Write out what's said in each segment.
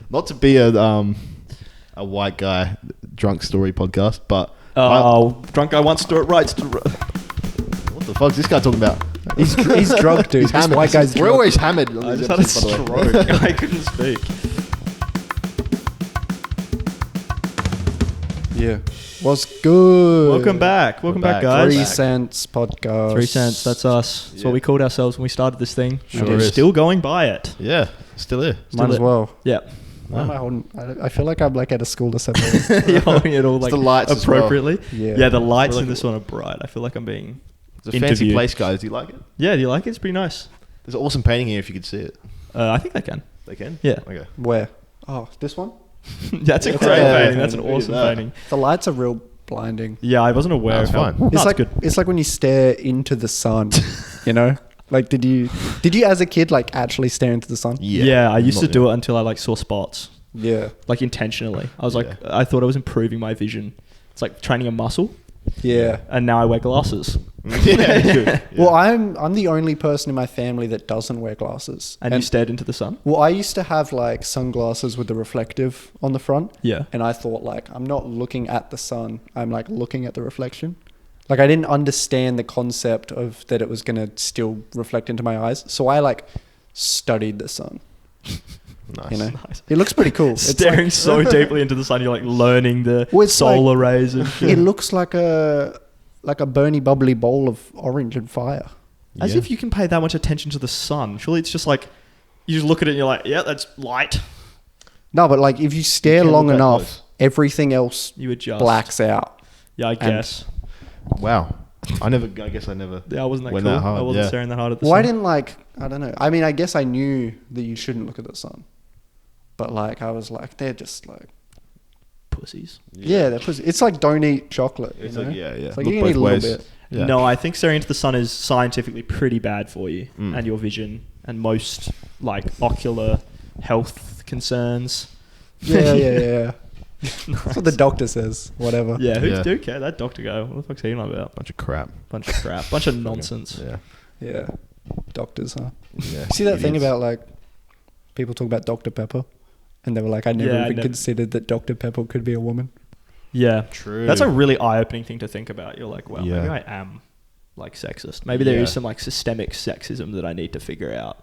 not to be a white guy drunk story podcast, but drunk guy wants to do it right. What the fuck is this guy talking about? He's drunk, dude. He's hammered. White guy's We're drunk. always hammered. On I these just had a episodes, by the way. stroke. I couldn't speak. Yeah. What's good? Welcome back. Welcome back, guys. 3 cents podcast. 3 cents. That's us. That's what we called ourselves when we started this thing. Sure We're is. still going by it. Yeah, still here. Might as well. Yeah. Why am I holding? I feel like I'm like at a school assembly. You're holding it all like the lights as well. appropriately. Yeah. The lights We're in like- this one are bright. I feel like I'm being It's a fancy interviewed. place, guys. Do you like it? Yeah, do you like it? It's pretty nice. There's an awesome painting here if you could see it. I think they can. They can? Yeah. Okay. Where? Oh, this one? That's a Yeah, great yeah, painting. yeah. That's an Look at awesome that. painting. The lights are real blinding. Yeah, I wasn't aware That's of how... fine. No, It's like good. it's like when you stare into the sun, you know? Like did you as a kid like actually stare into the sun? Yeah, I used to Not do it until I like saw spots. Yeah. Like intentionally. I was like, Yeah. I thought I was improving my vision. It's like training a muscle. Yeah. And now I wear glasses. Yeah, you should. Yeah. Well, I'm the only person in my family that doesn't wear glasses. And you stared into the sun? Well, I used to have like sunglasses with the reflective on the front. Yeah. And I thought like, I'm not looking at the sun. I'm like looking at the reflection. Like I didn't understand the concept of that it was going to still reflect into my eyes. So I like studied the sun. Nice. You know, Nice. it looks pretty cool. It's Staring like- so deeply into the sun, you're like learning the Well, it's solar rays and shit. It looks like a burny bubbly bowl of orange and fire. As Yeah. if you can pay that much attention to the sun. Surely it's just like, you just look at it and you're like, yeah, that's light. No, but like if you stare can't long look that enough, close. everything else You adjust. blacks out. Yeah, I guess. Wow. I guess I never. Yeah, I wasn't that Went cool. that hard, I wasn't yeah. staring that hard at the Well, I sun. didn't I don't know. I mean, I guess I knew that you shouldn't look at the sun. But like, I was like, they're just like, Pussies. yeah, they're pussy. It's like don't eat chocolate. It's you know? like, yeah. It's like Look you can eat a both little ways. bit. Yeah. No, I think staring into the sun is scientifically pretty bad for you Mm. and your vision and most like ocular health concerns. Yeah. That's what the doctor says. Whatever. Yeah, who Yeah. do care? That doctor guy, what the fuck's he on about? Bunch of crap. Bunch of crap. Bunch of nonsense. Yeah. Yeah. Doctors, huh? Yeah. See that thing Idiots. about like people talk about Dr. Pepper, and they were like, I never Yeah, I even never- considered that Dr. Pepper could be a woman. Yeah. True. That's a really eye-opening thing to think about. You're like, well, Yeah. maybe I am like sexist. Maybe there Yeah. is some like systemic sexism that I need to figure out.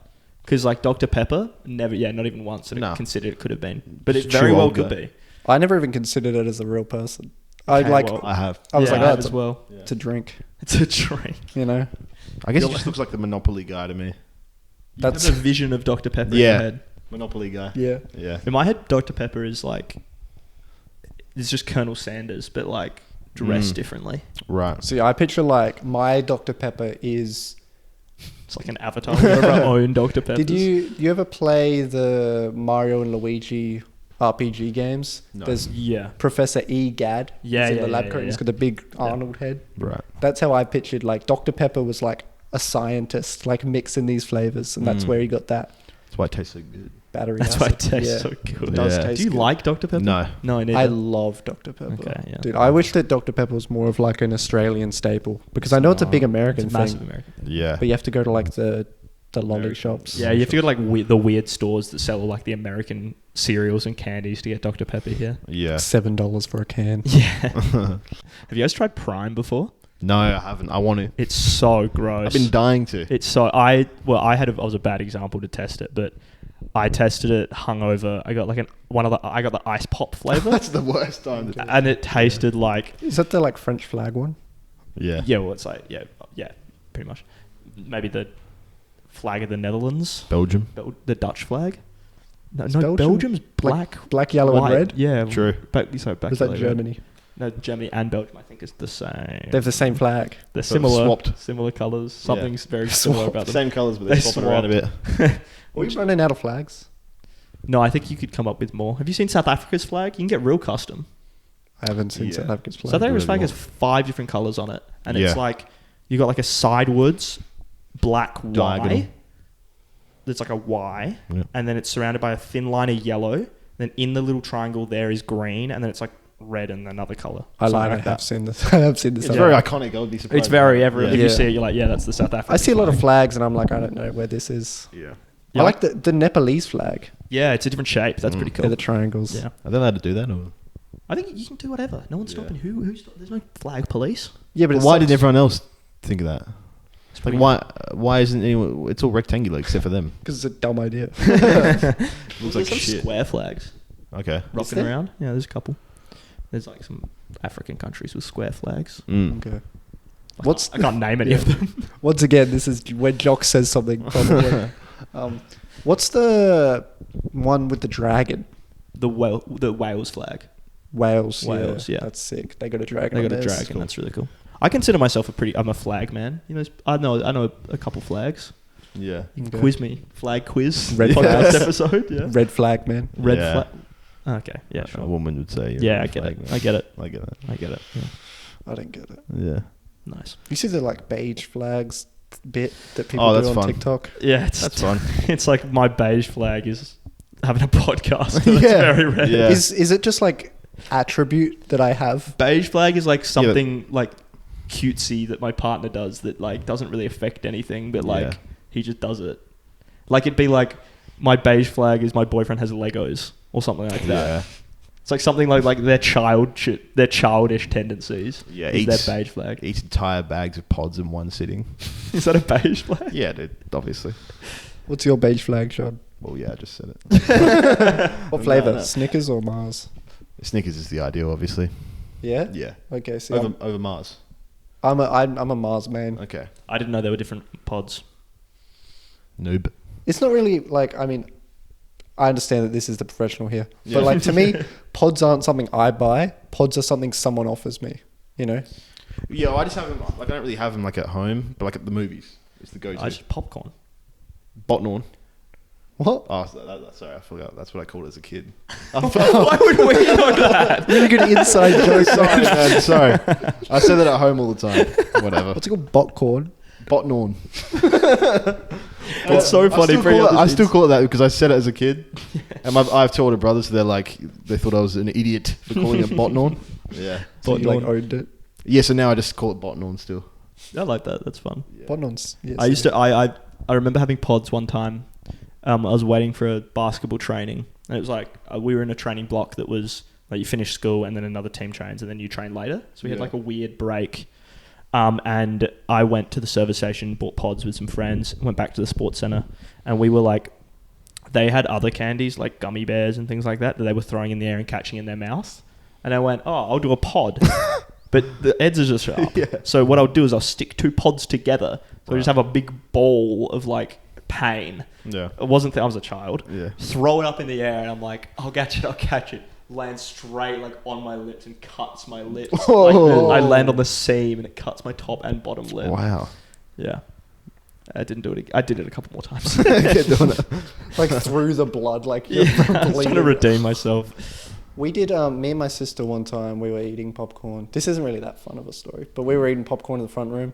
Because like Dr. Pepper, not even once did No. it considered it could have been. But it Just very chew well on could that. be. I never even considered it as a real person. Okay, I like. well, I have. I was Yeah, like, I oh, have it's as well. to drink. It's a drink. You know, I guess You're he just looks like the Monopoly guy to me. That's- You have a vision of Dr. Pepper in Yeah. your head. Monopoly guy. yeah. Yeah. In my head, Dr. Pepper is like, it's just Colonel Sanders, but like dressed differently. Right. See, I picture like my Dr. Pepper is. It's like an avatar of our own Dr. Peppers. Did you ever play the Mario and Luigi RPG games? No. There's Yeah. Professor E. Gad. Yeah, He's in yeah, the lab yeah, coat. and He's yeah. got the big Arnold head. Right. That's how I pictured like Dr. Pepper was like a scientist, like mixing these flavors, and that's where he got that That's why it tastes so good. battery. That's why it acid. tastes Yeah. so good. It does Yeah. taste Do you good. like Dr. Pepper? No. No, I neither. I love Dr. Pepper. Okay, yeah. Dude, I wish that Dr. Pepper was more of like an Australian staple because I know it's a big American It's massive thing, American. Yeah. but you have to go to like the lolly shops. Yeah, you have to go to like the weird stores that sell like the American cereals and candies to get Dr. Pepper here. Yeah. $7 for a can. Yeah. Have you guys tried Prime before? No, I haven't. I want to. It's so gross. I've been dying to. It's so I was a bad example to test it, but I tested it hungover. I got like I got the ice pop flavor, That's the worst time. and it tasted like Is that the like French flag one? Yeah. yeah, well it's like yeah, pretty much. Maybe the flag of the Netherlands, Belgium. the Dutch flag. No, Is no, Belgium Belgium's black, Black, yellow, white. and red? Yeah, True. Back Or is yellow, that red. Germany? No, Germany and Belgium I think is the same. They have the same flag. They're So it's similar, swapped. similar colours. Something's very similar about them. Same colours, but They they swap it around a bit. Are we running out of flags? No, I think you could come up with more. Have you seen South Africa's flag? You can get real custom. I haven't seen Yeah. South Africa's flag. South Africa's really flag has well. 5 different colours on it. And Yeah. it's like, you got like a sidewards black Diagonal. Y. That's like a Y. Yeah. And then it's surrounded by a thin line of yellow. Then in the little triangle there is green. And then it's like red and another colour. I Something lied. I like have that. seen this. I have seen this. It's Yeah. very iconic. I would be surprised. It's very, if Yeah. you see it, you're like, yeah, that's the South African I see a lot of flag. flags, and I'm like, I don't know where this is. Yeah. Yeah. I like the Nepalese flag. Yeah, it's a different shape. That's pretty cool. They're the triangles. Yeah. I don't know how to do that. Or? I think you can do whatever. No one's stopping. Who's there's no flag police. Yeah, but But it's why like- didn't everyone else think of that? It's Like pretty- why isn't anyone? It's all rectangular except for them. Because it's a dumb idea. Looks There's like some shit. square flags Okay. rocking there? around. Yeah, there's a couple. There's like some African countries with square flags. Mm. Okay. I can't name any of them. Once again, this is when Jock says something. Probably. What's the one with the dragon? The Wales flag. Wales. Wales, yeah. That's sick. They got a dragon. They on got a theirs. dragon. That's really cool. I consider myself I'm a flag man. You know, I know a couple flags. Yeah. You can Okay. quiz me. Flag quiz. Red podcast flag. episode. Yeah. Red flag, man. Red Yeah. flag. Okay. Yeah. A Sure. woman would say. Yeah, I get it. I get it. I get that. I get it. Yeah. I didn't get it. Yeah. Nice. You see the like beige flags bit that people Oh, do that's on fun. TikTok? Yeah, That's fun. It's like my beige flag is having a podcast. That's Yeah. very rare. Yeah. Is it just like attribute that I have? Beige flag is like something like cutesy that my partner does that like doesn't really affect anything, but like Yeah. he just does it. Like it'd be like my beige flag is my boyfriend has Legos or something like that. Yeah. It's like something like their childish tendencies. Yeah, is eats- their beige flag. Eat entire bags of pods in one sitting. Is that a beige flag? Yeah, dude. Obviously. What's your beige flag, Sean? Well, yeah, I just said it. What flavor? no. Snickers or Mars? Snickers is the ideal, obviously. Yeah. Yeah. Okay. So Over Mars. I'm a Mars man. Okay. I didn't know there were different pods. Noob. It's not really like, I mean, I understand that this is the professional here, Yeah. but like to me, pods aren't something I buy. Pods are something someone offers me. You know. Yeah, I just have them. Like, I don't really have them like at home, but like at the movies, it's the go-to. I just popcorn. Botnorn. What? Oh, sorry, I forgot. That's what I called it as a kid. Why would we know that? Really good inside joke. Sorry, man. Sorry. I say that at home all the time. Whatever. What's it called? Botcorn. Botnorn. It's so funny. I still call it that because I said it as a kid, and I have two older brothers. So they thought I was an idiot for calling it Botnorn. Yeah. So you like Botnorn. owned it. Yeah. So now I just call it Botnorn still. I like that. That's fun. Yeah. Botnorns. Yes. I used to. I remember having pods one time. I was waiting for a basketball training, and it was like we were in a training block that was like you finish school and then another team trains and then you train later. So we had Yeah. like a weird break. And I went to the service station, bought pods with some friends, went back to the sports center, and we were like, they had other candies like gummy bears and things like that they were throwing in the air and catching in their mouth. And I went, oh, I'll do a pod. But the ends are just sharp. Yeah. So what I'll do is I'll stick two pods together. So I Wow. just have a big ball of like pain. Yeah. It wasn't, I was a child. Yeah. Throw it up in the air and I'm like, I'll catch it. Lands straight like on my lips and cuts my lips. Oh. Like, I land on the seam and it cuts my top and bottom lip. Wow. Yeah. I didn't do it. I did it a couple more times. Keep doing it. like through the blood, like Yeah, you're I was trying to bleeding. redeem myself. We did, me and my sister one time, we were eating popcorn. This isn't really that fun of a story, but we were eating popcorn in the front room,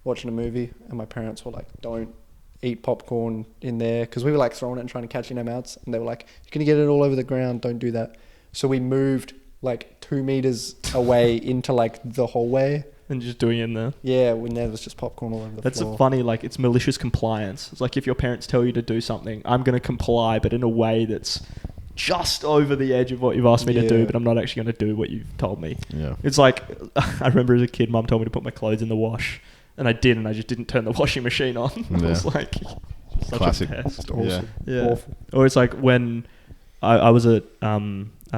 watching a movie, and my parents were like, don't eat popcorn in there, because we were like throwing it and trying to catch it in our mouths, and they were like, you're going to get it all over the ground, don't do that. So we moved like 2 meters away into like the hallway. And just doing it in there. Yeah, when there was just popcorn all over the That's floor. a funny, like, it's malicious compliance. It's like if your parents tell you to do something, I'm going to comply, but in a way that's just over the edge of what you've asked me to do, Yeah. but I'm not actually going to do what you've told me. Yeah. It's like, I remember as a kid, Mum told me to put my clothes in the wash, and I did, and I just didn't turn the washing machine on. I Yeah. was like, such Classic. a pest. Awesome. Yeah. Awful. Or it's like when I was at, I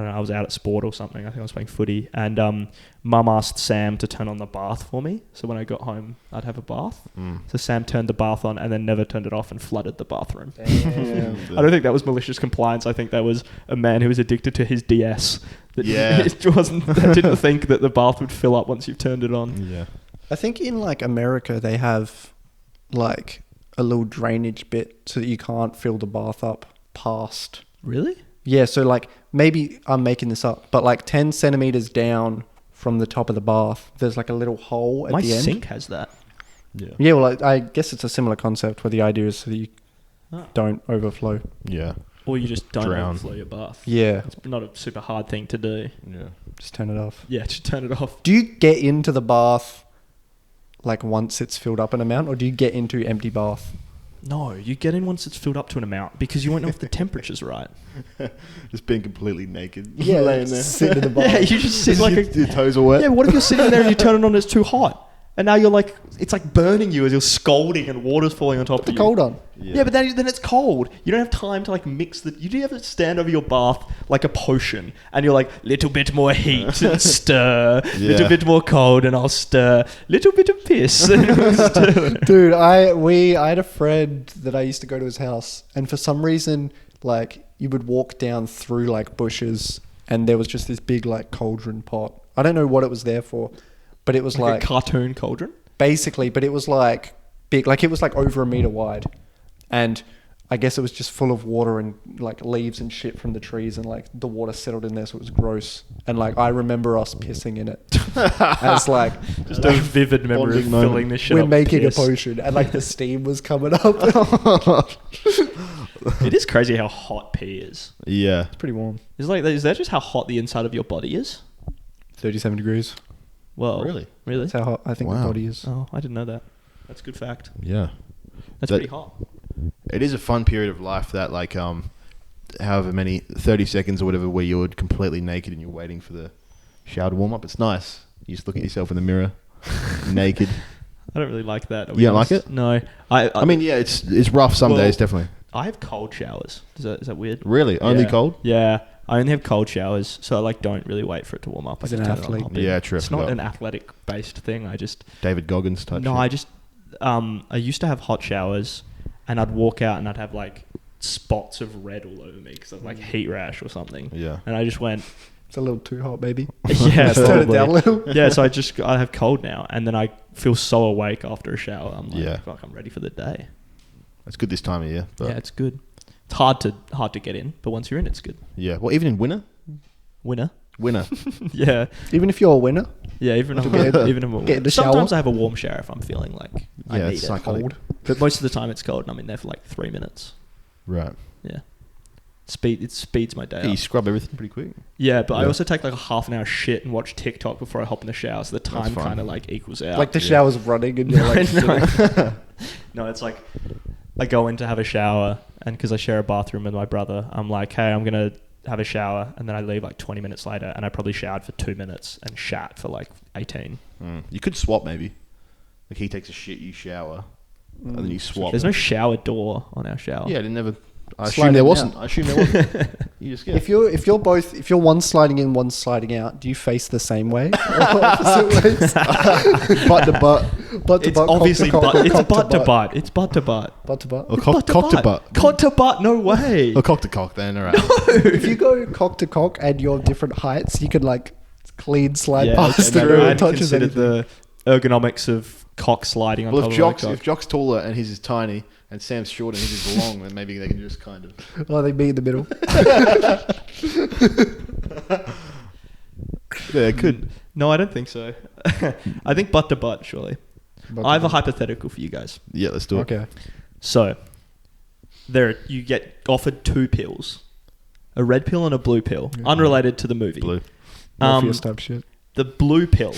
don't know, I was out at sport or something. I think I was playing footy, and Mum asked Sam to turn on the bath for me. So when I got home, I'd have a bath. Mm. So Sam turned the bath on and then never turned it off and flooded the bathroom. Damn. I don't think that was malicious compliance. I think that was a man who was addicted to his DS. That Yeah. that didn't think that the bath would fill up once you've turned it on. Yeah. I think in like America, they have like a little drainage bit so that you can't fill the bath up past. Really? Yeah, so like maybe I'm making this up, but like 10 centimeters down from the top of the bath, there's like a little hole at My the end. sink has that. Yeah. Yeah, well, I guess it's a similar concept where the idea is so that you Oh. don't overflow. Yeah. Or you just don't Drown. overflow your bath. Yeah, It's not a super hard thing to do. Yeah. just turn it off. Yeah, just turn it off. Do you get into the bath like once it's filled up an amount, or do you get into empty bath? No, you get in once it's filled up to an amount because you won't know if the temperature's right. Just being completely naked. Yeah, laying there. sitting in the bar. Yeah, you just sit like your toes are wet. Yeah, what if you're sitting there and you turn it on and it's too hot? And now you're like, it's like burning you as you're scalding and water's falling on top of you. Cold on. Yeah, but then it's cold. You don't have time to like mix the... You do have to stand over your bath like a potion. And you're like, little bit more heat and stir. Yeah. Little bit more cold and I'll stir. Little bit of piss and we'll stir. Dude, I had a friend that I used to go to his house, and for some reason, like, you would walk down through like bushes, and there was just this big like cauldron pot. I don't know what it was there for, but it was like a cartoon cauldron? Basically, but it was like big, like it was like over 1 meter wide, and I guess it was just full of water and like leaves and shit from the trees, and like the water settled in there, so it was gross. And like I remember us pissing in it as like just a vivid memory of filling this shit we're up. making piss. a potion, and like the steam was coming up. It is crazy how hot pee is. Yeah. It's pretty warm. Is that just how hot the inside of your body is? 37 degrees. Well, Really? That's how hot I think Wow. the body is. Oh, I didn't know that. That's a good fact. Yeah. That's That- pretty hot. It is a fun period of life that like however many 30 seconds or whatever where you're completely naked and you're waiting for the shower to warm up. It's nice. You just look at yourself in the mirror, naked. I don't really like that. You don't like it? No. I mean, yeah, it's rough some Well, days, definitely. I have cold showers. Is that weird? Really? Only Yeah. cold? Yeah. I only have cold showers, so I like don't really wait for it to warm up. He's I an just turn it on athlete. and hop in. Yeah, true. It's not an athletic based thing. I just David Goggins type no. shit. I just I used to have hot showers, and I'd walk out and I'd have like spots of red all over me because of like heat rash or something. Yeah. And I just went, It's a little too hot, baby. yeah, Turn it probably. down a little. Yeah, so I have cold now, and then I feel so awake after a shower. I'm like, Yeah. fuck, I'm ready for the day. It's good this time of year. But Yeah, it's good. It's hard to get in, but once you're in, it's good. yeah. Well, even in winter? Winner. Yeah, Even if you're a winner, yeah. Even if Get- even if get in the sometimes shower. I have a warm shower if I'm feeling like I Yeah, need it's it. psychotic. cold. But most of the time it's cold, and I'm in there for like 3 minutes. Right. Yeah, it speeds my day Yeah, you up. scrub everything pretty quick. Yeah, but I Yeah. also take like a half an hour shit and watch TikTok before I hop in the shower, so the time fine. kind of like equals out. Like the shower's running and you're like, No. No, it's like I go in to have a shower, and because I share a bathroom with my brother, I'm like, hey, I'm gonna have a shower, and then I leave like 20 minutes later, and I probably showered for 2 minutes and shat for like 18. You could swap maybe. Like he takes a shit, you shower, and then you swap. There's no shower door on our shower. Yeah, I didn't never. I Slide assume there in wasn't. out. I assume there wasn't. You just get. if you're one sliding in, one sliding out, do you face the same way? Or opposite ways? butt to butt. Butt to It's butt, obviously cock butt. It's cock butt to butt. It's butt to butt. Butt to butt. Or It's cock to butt. Cock to butt. No way. Or cock to cock. Then all right. If you go cock to cock and you're different heights, you can like clean slide past and through I and touches considered anything. the ergonomics of cock sliding on Well, top if of my Jock's cock. if Jock's taller and his is tiny, and Sam's short and his is long, then maybe they can just kind of. Oh, they meet in the middle. Yeah, it could. No, I don't think so. I think butt to butt, surely. I have a hypothetical for you guys. Yeah, let's do it. Okay. So, you get offered 2 pills. A red pill and a blue pill. Yeah. Unrelated to the movie. Blue. Morpheus type shit. The blue pill,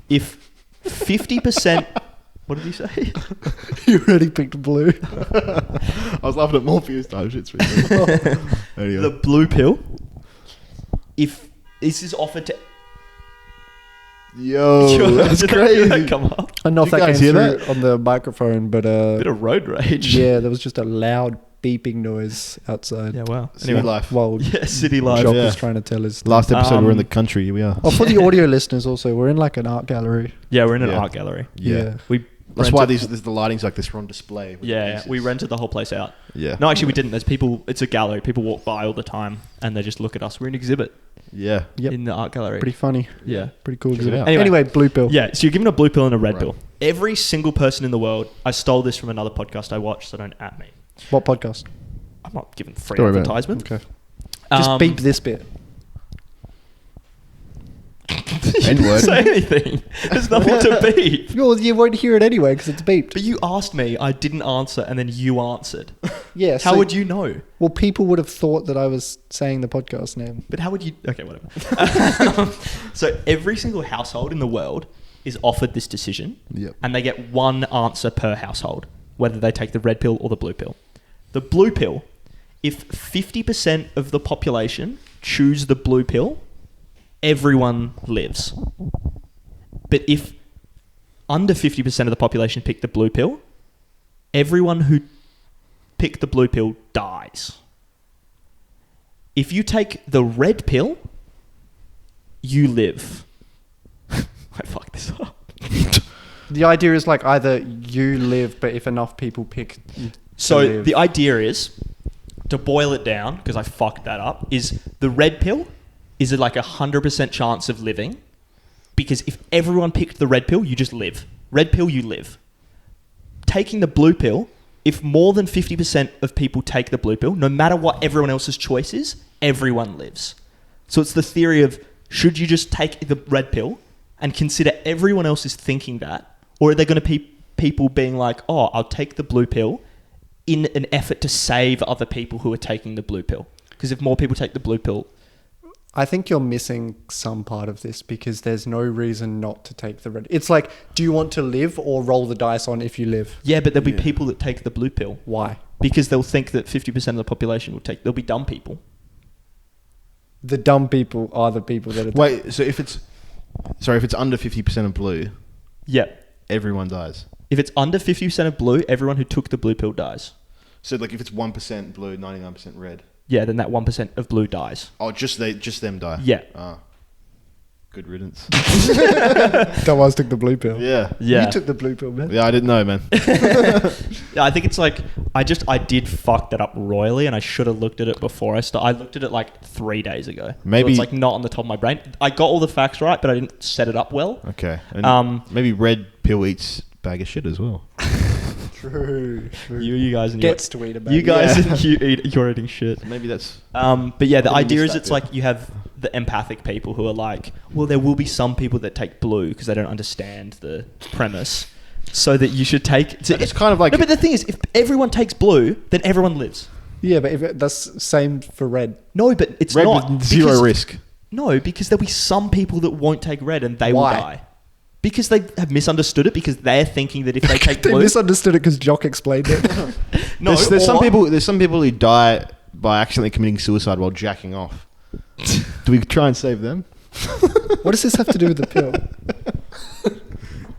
if 50%... What did you say? You already picked blue. I was laughing at Morpheus type shit. Anyway. The blue pill, if this is offered to... Yo, that's Did crazy. that come up? I don't know if Did you that guys came hear through on the microphone, but Bit of road rage. yeah, there was just a loud beeping noise outside. Yeah, wow. City Anyway, life. While yeah, city life. Jock Yeah. was trying to tell us. Last episode, we're in the Um, country. Here we are. Oh, for the audio listeners also, we're in like an art gallery. Yeah, we're in an Yeah. art gallery. Yeah. We That's why rented- the lighting's like this. We're on display. with the Yeah, pieces. we rented the whole place out. Yeah. No, actually, we didn't. There's people. It's a gallery. People walk by all the time, and they just look at us. We're an exhibit Yeah. Yep. in the art gallery. Pretty funny. Yeah. Pretty cool. Check it exhibit. out. Anyway, blue pill. Yeah, so you're given a blue pill and a red Right. pill. Every single person in the world. I stole this from another podcast I watched, so don't at me. What podcast? I'm not giving free Don't worry about it. advertisement. Okay. Just Um, beep this bit. You didn't N-word. say anything. There's nothing to beep. Well, you won't hear it anyway because it's beeped. But you asked me, I didn't answer, and then you answered. Yeah. How would you know? Well, people would have thought that I was saying the podcast name. But how would you... Okay, whatever. So every single household in the world is offered this decision, Yep. and they get one answer per household. whether they take the red pill or the blue pill. The blue pill, if 50% of the population choose the blue pill, everyone lives. But if under 50% of the population pick the blue pill, everyone who picked the blue pill dies. If you take the red pill, you live. I fucked this up. The idea is like either you live, but if enough people pick to So live. the idea is, to boil it down, because I fucked that up, is the red pill is like 100% chance of living, because if everyone picked the red pill, you just live. Red pill, you live. Taking the blue pill, if more than 50% of people take the blue pill, no matter what everyone else's choice is, everyone lives. So it's the theory of, should you just take the red pill and consider everyone else is thinking that, or are there going to be people being like, oh, I'll take the blue pill in an effort to save other people who are taking the blue pill? Because if more people take the blue pill... I think you're missing some part of this because there's no reason not to take the red. It's like, do you want to live or roll the dice on if you live? Yeah, but there'll be people that take the blue pill. Why? Because they'll think that 50% of the population will take... There'll be dumb people. The dumb people are the people that are... Wait, so if it's under 50% of blue, Yeah. everyone dies. If it's under 50% of blue, everyone who took the blue pill dies. So like if it's 1% blue, 99% red. Yeah, then that 1% of blue dies. Oh, just them die. Yeah. Ah, good riddance. Dumbass took the blue pill. Yeah. Yeah. You took the blue pill, man. Yeah, I didn't know, man. Yeah, I think it's like, I did fuck that up royally, and I should have looked at it before I started. I looked at it like 3 days ago. Maybe- So it's like not on the top of my brain. I got all the facts right, but I didn't set it up well. Okay. And maybe red pill eats bag of shit as well. True. You guys and Gets to eat about you it. guys Yeah. and you're eating shit. Maybe that's... But yeah, the I idea missed is that it's bit. like you have the empathic people who are like, well, there will be some people that take blue because they don't understand the premise. So that you should take... It's kind of like... No, but the thing is, if everyone takes blue, then everyone lives. Yeah, but that's same for red. No, but it's red not. with zero risk. No, because there'll be some people that won't take red and they Why? will die. Because they have misunderstood it, because they're thinking that if they take They blue... misunderstood it because Jock explained it. No, there's some or- people who die by accidentally committing suicide while jacking off. Do we try and save them? What does this have to do with the pill?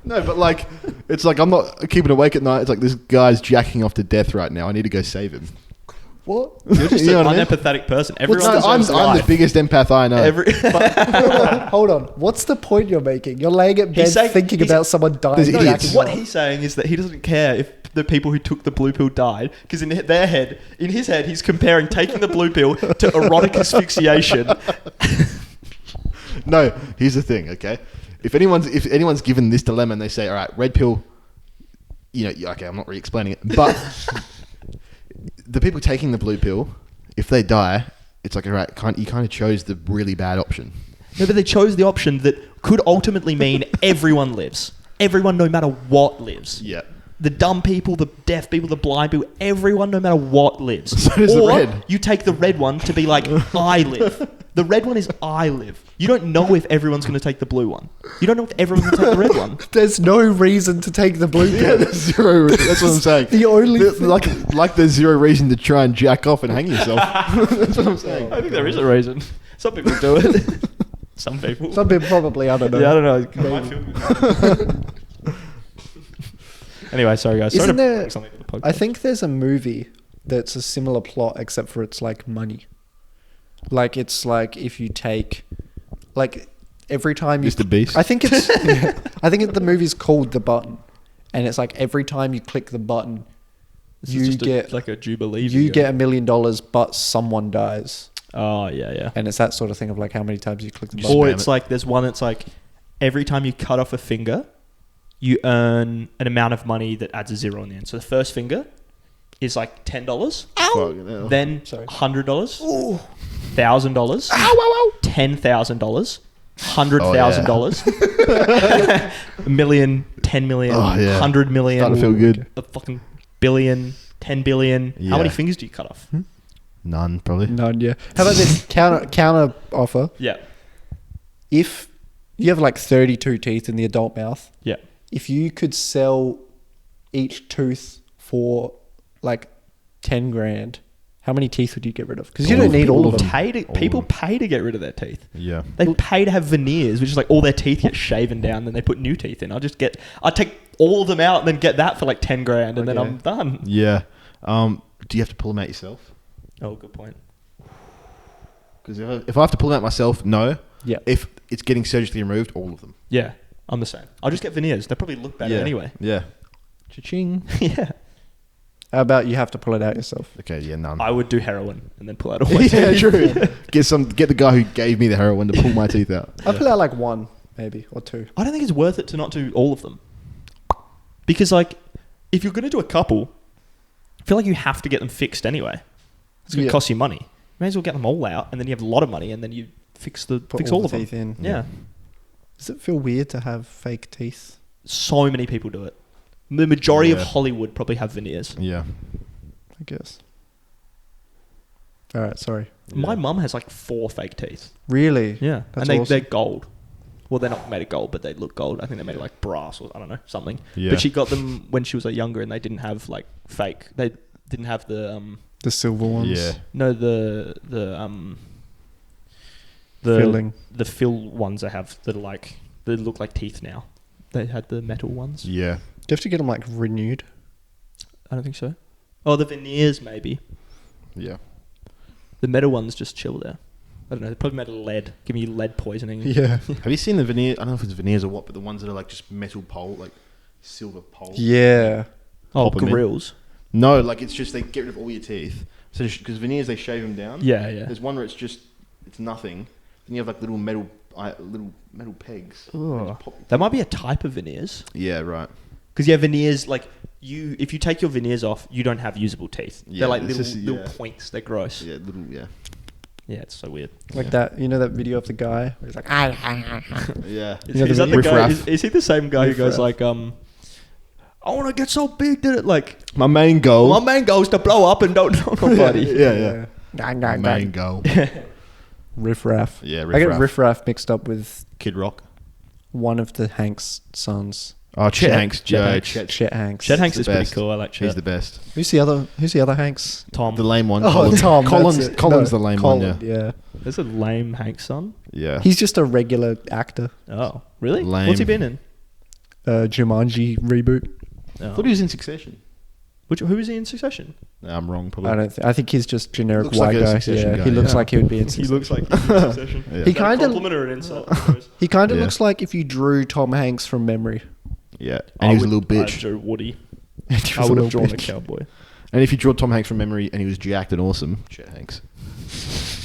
No, but like, it's like I'm not keeping awake at night. It's like this guy's jacking off to death right now. I need to go save him. What? You're just You know an what I mean? unempathetic person. No, Everyone I'm deserves the life. biggest empath I know. Hold on. What's the point you're making? You're laying at bed saying- thinking he's- about someone dying. There's and idiots. jacking What off. he's saying is that he doesn't care if the people who took the blue pill died, because in his head, he's comparing taking the blue pill to erotic asphyxiation. No, here's the thing, okay? If anyone's given this dilemma and they say, all right, red pill, okay, I'm not really explaining it, but the people taking the blue pill, if they die, it's like, all right, you kind of chose the really bad option. No, but they chose the option that could ultimately mean everyone lives. Everyone, no matter what, lives. Yeah. The dumb people, the deaf people, the blind people, everyone, no matter what, lives. So does the or red. you take the red one to be like, I live. The red one is I live. You don't know if everyone's going to take the blue one. You don't know if everyone's going to take the red one. There's no reason to take the blue Yeah, pill. there's zero. That's what I'm saying. The only thing- like there's zero reason to try and jack off and hang yourself. That's what I'm saying. I think there is a reason. Some people do it. Some people. Some people probably, I don't know. Yeah, I don't know. Anyway, sorry guys. Sorry Isn't to there- break something for the podcast. I think there's a movie that's a similar plot, except for it's like money. Like it's like if you take, like every time you. Mr. Beast. I think it's. I think the movie's called The Button, and it's like every time you click the button, This you is just get like a jubilee. you video. get $1 million, but someone dies, Oh yeah. and it's that sort of thing of like how many times you click the Just button. Or spam it's it. like there's one that's like every time you cut off a finger, you earn an amount of money that adds a zero on the end. So the first finger is like $10. Fucking hell. Then Sorry. $100, $1,000, $10,000, $100,000, a million, 10 million, Oh, yeah. 100 million, Starting to feel good. a fucking billion, 10 billion. How many Yeah. fingers do you cut off? None, probably. None, yeah. How about this counter offer? Yeah. If you have like 32 teeth in the adult mouth, Yeah. if you could sell each tooth for like 10 grand, how many teeth would you get rid of? Because you don't need all of them. People pay to get rid of their teeth. Yeah. They pay to have veneers, which is like all their teeth get shaven down, then they put new teeth in. I'd take all of them out and then get that for like 10 grand and then I'm done. Yeah. Do you have to pull them out yourself? Oh, good point. Because if I have to pull them out myself, no. Yeah. If it's getting surgically removed, all of them. Yeah, I'm the same. I'll just get veneers. They probably look better anyway. Yeah. Cha-ching. Yeah. How about you have to pull it out yourself? Okay, yeah, none. I would do heroin and then pull out all my yeah, teeth. true. Get the guy who gave me the heroin to pull my teeth out. I'd pull out like one, maybe, or two. I don't think it's worth it to not do all of them. Because, like, if you're going to do a couple, I feel like you have to get them fixed anyway. It's going to cost you money. You may as well get them all out, and then you have a lot of money, and then you fix all of them. Teeth in. Yeah. Does it feel weird to have fake teeth? So many people do it. The majority of Hollywood probably have veneers. Yeah. I guess. All right, sorry. Yeah. My mum has like 4 fake teeth. Really? Yeah. That's and awesome. they're gold. Well, they're not made of gold, but they look gold. I think they're made of like brass or I don't know, something. Yeah. But she got them when she was like younger and they didn't have like fake. They didn't have the silver ones. Yeah. No, the filling. The fill ones they have that are like they look like teeth now. They had the metal ones. Yeah. Do you have to get them like renewed? I don't think so. Oh, the veneers maybe. Yeah. The metal ones just chill there. I don't know. They're probably made of lead. Give me lead poisoning. Yeah. Have you seen the veneer? I don't know if it's veneers or what, but the ones that are like just metal pole, like silver pole. Yeah. Oh, Pop 'em in. grills. No, like it's just they get rid of all your teeth. So because veneers they shave them down. Yeah, yeah. There's one where it's nothing. Then you have like little metal pegs. Ugh. That might be a type of veneers. Yeah, right. Because veneers like if you take your veneers off, you don't have usable teeth. Yeah, they're like it's little just, points. They're gross. Yeah, yeah. Yeah, it's so weird. Like that, you know that video of the guy where he's like, Yeah. Is that the guy? Riff-raff. Is he the same guy who goes Riff-raff. like, I want to get so big that it like My main goal. my main goal is to blow up and don't know nobody. Yeah. Dang, My dang, main dang. goal. Riff-raff. Yeah, I get Riff-raff. Riff-raff mixed up with Kid Rock. one of the Hanks sons. Oh, Chet Hanks. Chet Hanks. Chet Hanks. Chet Hanks the is pretty best. cool. I like Chet. He's the best. Who's the other Hanks? Tom. The lame one. Oh, Collins. Tom. Collins. that's it. Collins, No, the lame Colin, one. Yeah. There's a lame Hanks son. Yeah. He's just a regular actor. Oh, really? Lame. What's he been in? Jumanji reboot. I Oh. thought he was in Succession. Who is he in Succession? No, I'm wrong. Probably. I think he's just generic Looks white like a guy. Succession Yeah, guy, he looks yeah. like he would be in. He Succession. looks like he's in Succession. Yeah. Is He that a kinda- compliment or an insult? He kind of Yeah. looks like if you drew Tom Hanks from memory. Yeah. And he was a little I'd bitch. draw Woody. He was I a would little have drawn a bitch. cowboy. And if you draw Tom Hanks from memory and he was jacked and awesome, Chet Hanks.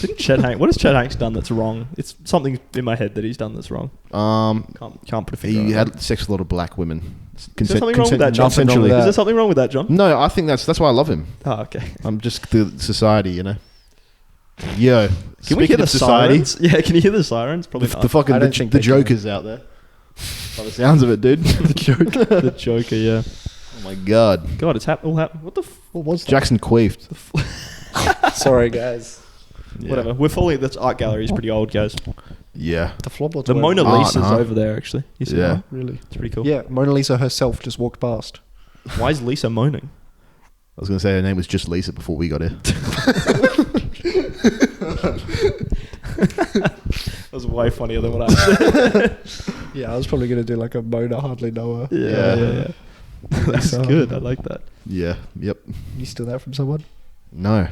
Didn't Chet Hanks? What has Chet Hanks done that's wrong? It's something in my head that he's done that's wrong. Can't put a finger on He it. had sex with a lot of black women. Is there something wrong with that, John? Nothing wrong with Is that. there something wrong with that, John? No, I think that's why I love him. Oh, okay. I'm just the society, you know. Yo, Can we hear speaking the of society, sirens? Yeah, can you hear the sirens? Probably the not. fucking I don't think the they can. Joker's out there. By the sounds of it, dude. The joke. The Joker, yeah. Oh my god. God, it's all happened. What the What was that? Jackson queefed. Sorry, guys. Yeah. Whatever. We're following. This art gallery is pretty old, guys. Yeah. The floorboards. The were- Mona Art, Lisa's huh? over there, actually. You see Yeah. that? Really? It's pretty cool. Yeah, Mona Lisa herself just walked past. Why is Lisa moaning? I was gonna say her name was just Lisa before we got here. That was way funnier than what I said. Yeah, I was probably gonna do like a Mona hardly know her. Yeah. That's Lisa. good. I like that. Yeah. Yep. You steal that from someone? No.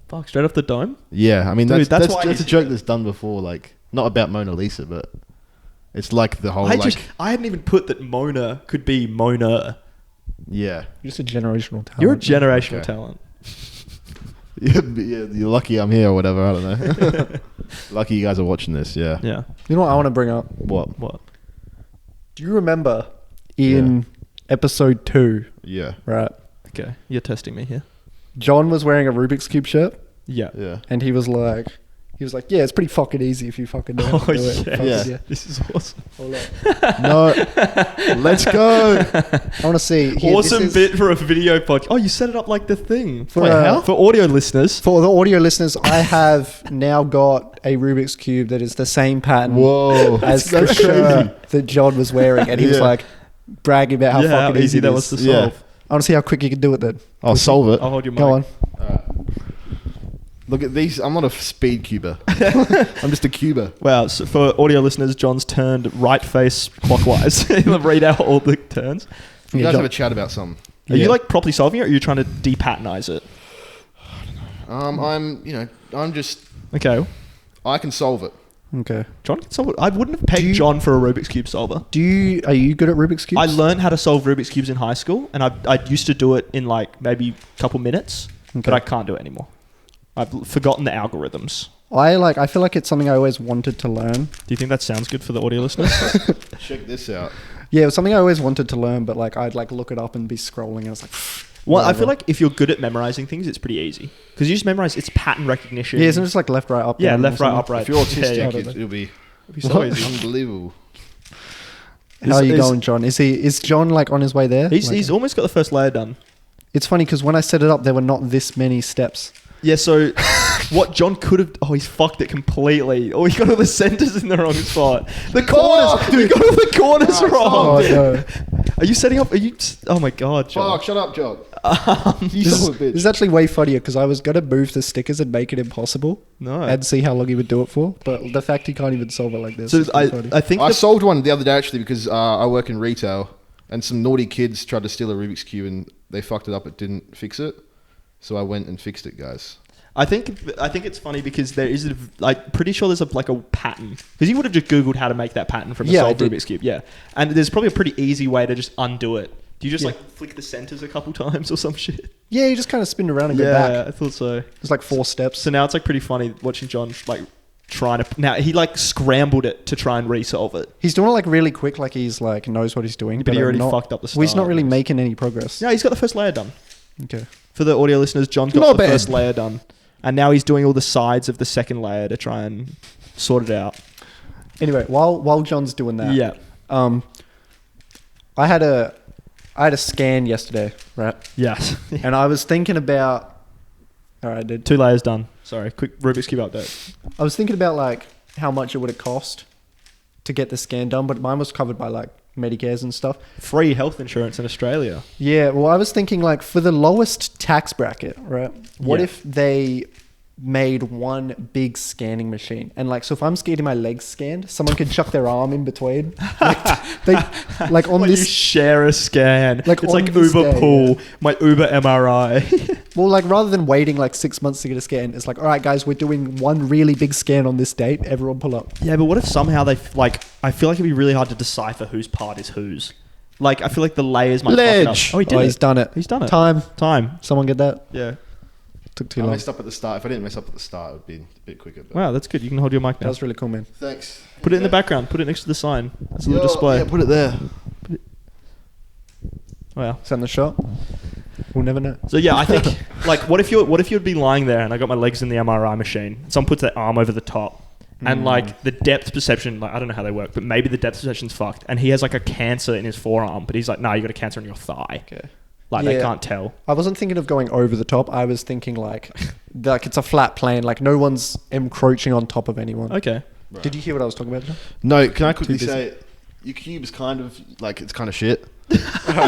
Fuck, straight off the dome? Yeah. I mean, Dude, that's why a you- joke that's done before. Like, not about Mona Lisa, but it's like the whole I hadn't even put that Mona could be Mona. yeah. You're just a generational talent. You're a generational Okay. talent. Yeah, you're lucky I'm here or whatever. I don't know. Lucky you guys are watching this. Yeah. Yeah. You know what I want to bring up? What? What? Do you remember in episode 2, Yeah. right? Okay, you're testing me here. John was wearing a Rubik's Cube shirt Yeah. Yeah. and he was like, yeah, it's pretty fucking easy if you fucking know how to Oh, do it. yeah. Fuck Yeah. This is awesome. Hold up. No. Let's go. I want to see. Here, Awesome this is- bit for a video podcast. Oh, you set it up like the thing. For, Wait, uh, how? For audio listeners. For the audio listeners, I have now got a Rubik's Cube that is the same pattern Whoa. as the That's shirt crazy. that John was wearing. And he was Yeah. like bragging about how Yeah, fucking how easy easy that it was is. to solve. I want to see how quick you can do it then. I'll solve it. I'll hold your mic. Go on. Look at these. I'm not a speed cuber. I'm just a cuber. Wow, so for audio listeners, John's turned right face clockwise. He'll read out all the turns. You Yeah, guys John- have a chat about something. Are you like properly solving it, or are you trying to depattenize it? I'm just. Okay, I can solve it. Okay. John can solve it. I wouldn't have pegged John for a Rubik's Cube solver. Are you good at Rubik's Cubes? I learned how to solve Rubik's Cubes in high school, and I used to do it in like maybe a couple minutes, but I can't do it anymore. I've forgotten the algorithms. I feel like it's something I always wanted to learn. Do you think that sounds good for the audio listeners? Check this out. Yeah, it was something I always wanted to learn, but like I'd like look it up and be scrolling, and I was like, Well, I whatever. feel like if you're good at memorizing things, it's pretty easy because you just memorize. It's pattern recognition. Yeah, isn't it just like left, right, up? Yeah, down, left, or right, something? up, right. If you're autistic, Yeah, it'll be It'd be so easy. unbelievable. How are you going, John? Is John like on his way there? He's almost got the first layer done. It's funny because when I set it up, there were not this many steps. Yeah, so what John could have... Oh, he's fucked it completely. Oh, he got all the centers in the wrong spot. The corners... You got all the corners wrong. Oh no! Are you setting up... Are you... Oh my God, John. Fuck, shut up, Jock. You This son of a bitch. is actually way funnier because I was gonna move the stickers and make it impossible No. and see how long he would do it for, but the fact he can't even solve it like this. So is pretty funny. I think... I solved one the other day actually because I work in retail and some naughty kids tried to steal a Rubik's Cube and they fucked it up. It didn't fix it. So I went and fixed it, guys. I think it's funny because there is like pretty sure there's like a pattern because you would have just googled how to make that pattern from a Yeah, I solved did. Rubik's Cube, yeah. And there's probably a pretty easy way to just undo it. Do you just like flick the centers a couple times or some shit? Yeah, you just kind of spin around and go Yeah, back. I thought so. There's like 4 steps. So now it's like pretty funny watching John like trying to. Now he like scrambled it to try and resolve it. He's doing it like really quick, like he's like knows what he's doing. But he I'm already not, fucked up the Well, he's not start, really I guess. making any progress. Yeah, he's got the first layer done. Okay. For the audio listeners, John's got Not the bad. first layer done, and now he's doing all the sides of the second layer to try and sort it out. Anyway, while John's doing that, Yeah. I had a scan yesterday, right? Yes. And I was thinking about. All right, dude. 2 layers done. Sorry, quick Rubik's Cube update. I was thinking about like how much it would have cost to get the scan done, but mine was covered by like Medicares and stuff. Free health insurance in Australia. Yeah, well, I was thinking like for the lowest tax bracket, right? What Yeah. if they made one big scanning machine? And like, so if I'm getting my legs scanned, someone can chuck their arm in between. Like, they, like on Like you this, share a scan. Like it's on like this Uber day, Pool, my Uber MRI. well, like rather than waiting like 6 months to get a scan, it's like, all right, guys, we're doing one really big scan on this date. Everyone pull up. Yeah, but what if somehow they like? I feel like it'd be really hard to decipher whose part is whose. Like, I feel like the layers might fuck it up. Ledge. Oh, he did Oh, it. he's done it. He's done it. Time. Someone get that? Yeah. Took too I long. messed up at the start. If I didn't mess up at the start, it would be a bit quicker. But Wow, that's good. You can hold your mic That now. was really cool, man. thanks. Put it in the background. Put it next to the sign. That's a little display. Yeah, put it there. Wow. Is that in the shot? We'll never know. So yeah, I think like what if you'd be lying there and I got my legs in the MRI machine. Someone puts their arm over the top. And like the depth perception, like I don't know how they work, but maybe the depth perception's fucked. And he has like a cancer in his forearm, but he's like, nah, you got a cancer in your thigh. Okay. Like they Yeah. can't tell. I wasn't thinking of going over the top. I was thinking like it's a flat plane. Like no one's encroaching on top of anyone. Okay. Right. Did you hear what I was talking about, John? No, can I quickly Too busy. say, your cube's kind of like it's kind of shit. You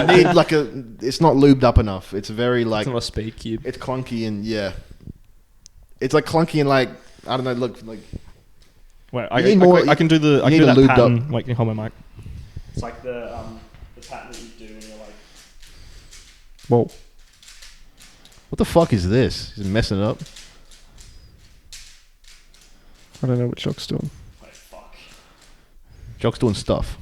need like it's not lubed up enough. It's very like It's not a speed cube. it's clunky and yeah, it's like clunky and like I don't know. Look like Wait, You need more- I can do the I you can do need that a lubed pattern. Wait, can you hold my mic? It's like the pattern that you do when you're like. Whoa. what the fuck is this? Is it messing it up? I don't know what Jock's doing. Wait, fuck. Jock's doing stuff.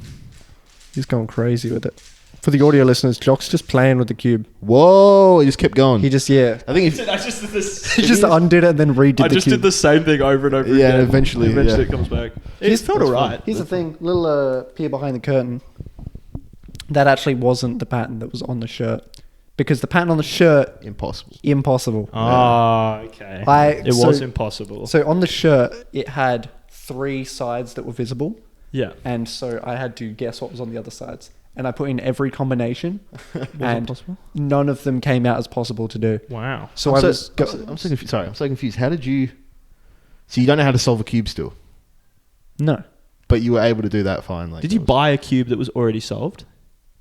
He's going crazy with it. For the audio listeners, Jock's just playing with the cube. Whoa! He just kept going. He just, yeah. I think if I just did this. He just undid it and then redid I the just cube. did the same thing over and over Yeah, again. eventually, yeah. it comes back. It Here's- felt that's alright. Here's the thing, little peer behind the curtain. That actually wasn't the pattern that was on the shirt. Because the pattern on the shirt, impossible. impossible. Ah, okay. It so- was impossible. So on the shirt, it had 3 sides that were visible. Yeah. And so I had to guess what was on the other sides. And I put in every combination. Was and it possible? none of them came out as possible to do. Wow. So I'm I was... I'm so confused. Sorry, I'm so confused. How did you? So you don't know how to solve a cube still, No. but you were able to do that fine. Like, Did you buy a cube that was already solved?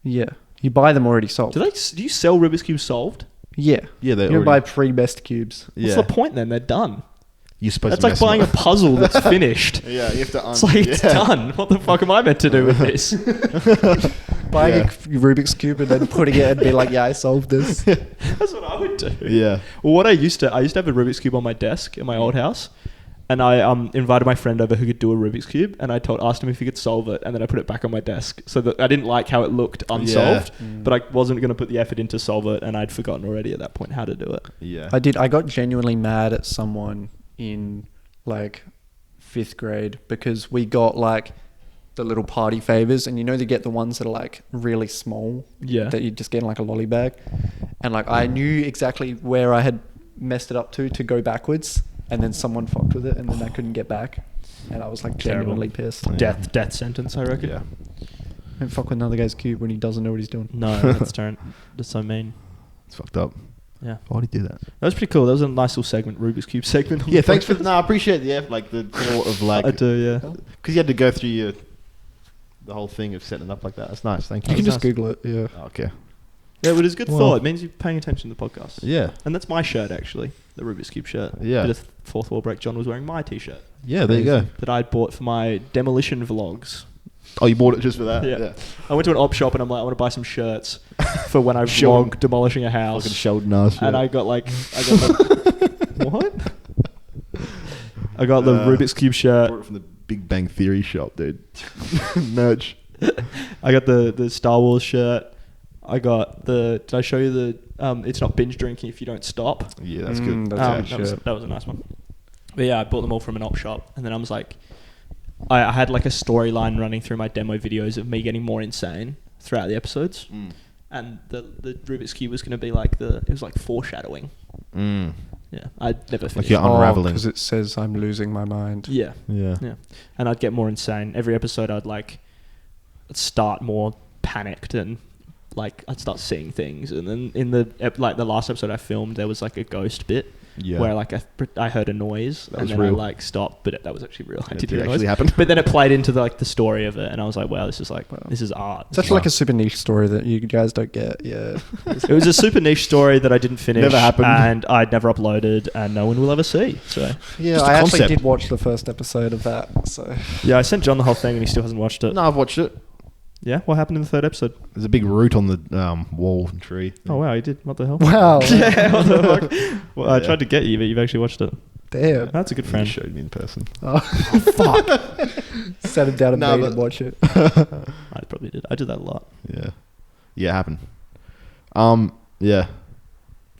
Yeah. You buy them already solved. Do you sell Rubik's Cube solved? Yeah. Yeah, they You can buy pre-best cubes. What's the point then? They're done. You're supposed That's to like mess them buying a up. puzzle that's finished. Yeah, you have to. It's like it's done. What the fuck am I meant to do with this? Buying Yeah. a Rubik's Cube and then putting it and be like, yeah, I solved this. That's what I would do. Yeah. Well, what I used to have a Rubik's Cube on my desk in my old house, and I invited my friend over who could do a Rubik's Cube, and I asked him if he could solve it, and then I put it back on my desk so that I didn't like how it looked unsolved, but I wasn't going to put the effort in to solve it, and I'd forgotten already at that point how to do it. Yeah. I got genuinely mad at someone in like 5th grade because we got like the little party favors, and you know they get the ones that are like really small, that you just get in like a lolly bag, and like I knew exactly where I had messed it up to go backwards, and then someone fucked with it, and then I couldn't get back, and I was like genuinely pissed. Death sentence, I reckon. Yeah. Don't fuck with another guy's cube when he doesn't know what he's doing. No, that's so mean. It's fucked up. Yeah. Why would he do that? That was pretty cool. That was a nice little segment, Rubik's Cube segment. on Yeah, the thanks for. podcast. No, I appreciate the like the thought of like. I do, yeah. Because you had to go through the whole thing of setting it up like that. That's nice. Thank you. You can just nice. Google it. Yeah. Okay. Yeah, but it's a good Well- thought. It means you're paying attention to the podcast. Yeah. And that's my shirt, actually. The Rubik's Cube shirt. Yeah. Bit of fourth wall break. John was wearing my t-shirt Yeah. There you go. that I'd bought for my demolition vlogs. Oh, you bought it just for that? Yeah. I went to an op shop and I'm like, I want to buy some shirts for when I Sheldon. vlog demolishing a Fucking house. Sheldon ass. And I got what? I got the Rubik's Cube shirt. bought it from the Big Bang Theory shop, dude. Merch. I got the Star Wars shirt. I got did I show you the it's not binge drinking if you don't stop? Yeah, that's good. That's a good shirt. that was a nice one. But yeah, I bought them all from an op shop, and then I was like, I had like a storyline running through my demo videos of me getting more insane throughout the episodes, and the Rubik's Cube was going to be like it was like foreshadowing. Yeah, I'd never finished. you're unraveling. because it says I'm losing my mind. Yeah, Yeah. and I'd get more insane every episode. I'd start more panicked and like I'd start seeing things, and then in the last episode I filmed, there was like a ghost bit Yeah. where like I heard a noise That and was then real. I stopped, but that was actually real. I It did did hear a noise. actually happen. But then it played into the story of it, and I was like, wow, this is art. It's actually like a super niche story that you guys don't get. Yeah. It was a super niche story that I didn't finish. Never happened. And I'd never uploaded, and no one will ever see. So Yeah, Just a I actually concept. did watch the first episode of that. So yeah, I sent John the whole thing, and he still hasn't watched it. No, I've watched it. Yeah, what happened in the third episode? There's a big root on the wall and tree. Oh wow, he did. What the hell? wow, Yeah, what the fuck? Well, I Yeah. tried to get you, but you've actually watched it. damn. That's a good You friend. showed me in person. Oh, fuck. Set him down and No, made but- him watch it. I probably did. I did that a lot. Yeah. Yeah, it happened. Yeah.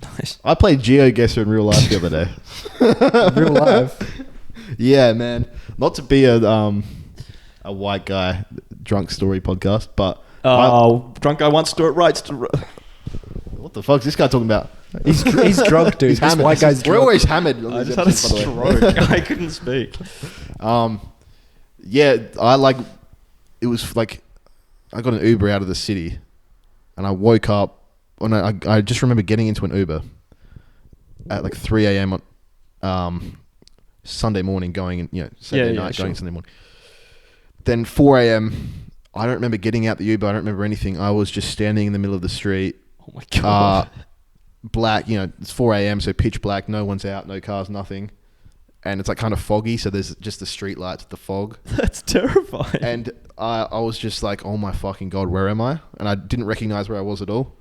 Nice. I played Geoguessr in real life the other day. Real life. Yeah, man. Not to be a white guy drunk story podcast, but Drunk guy once do it right. what the fuck's this guy talking about? He's drunk, dude. He's This hammered. white guy's We're drunk. always hammered. On I these just had a episodes, by the way. stroke. I couldn't speak. Yeah, it was like I got an Uber out of the city, and I woke up, and I just remember getting into an Uber at like 3 a.m. on Sunday morning, going and Saturday Yeah, night, sure. going Sunday morning. Then 4 a.m. I don't remember getting out the Uber. I don't remember anything. I was just standing in the middle of the street. Oh my god. Black, it's 4 a.m. so pitch black. No one's out, no cars, nothing. And it's like kind of foggy, so there's just the street lights, the fog. That's terrifying. And I was just like, oh my fucking God, where am I? And I didn't recognize where I was at all.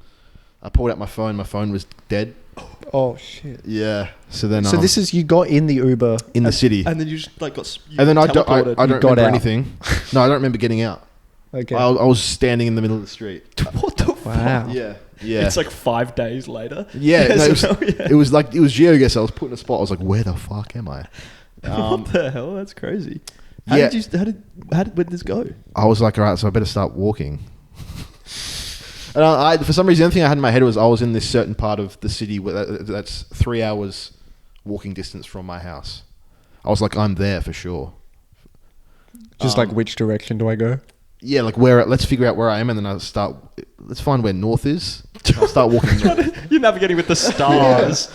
I pulled out my phone was dead. Oh shit. Yeah. So then So this is you got in the Uber. in the city. And then you just got And then I don't teleported. remember got out. anything. No, I don't remember getting out. Okay. I was standing in the middle of the street. What the Wow. fuck? Yeah. Yeah. It's like 5 days later. Yeah, no, So, it was Geoguessr. I was put in a spot. I was like, where the fuck am I? what the hell? That's crazy. How Yeah. did this go? I was like, all right, so I better start walking. And I for some reason, the only thing I had in my head was I was in this certain part of the city that's 3 hours walking distance from my house. I was like, I'm there for sure. Just like which direction do I go? Yeah, like let's figure out where I am, and then let's find where north is. I'll start walking north. You're navigating with the stars.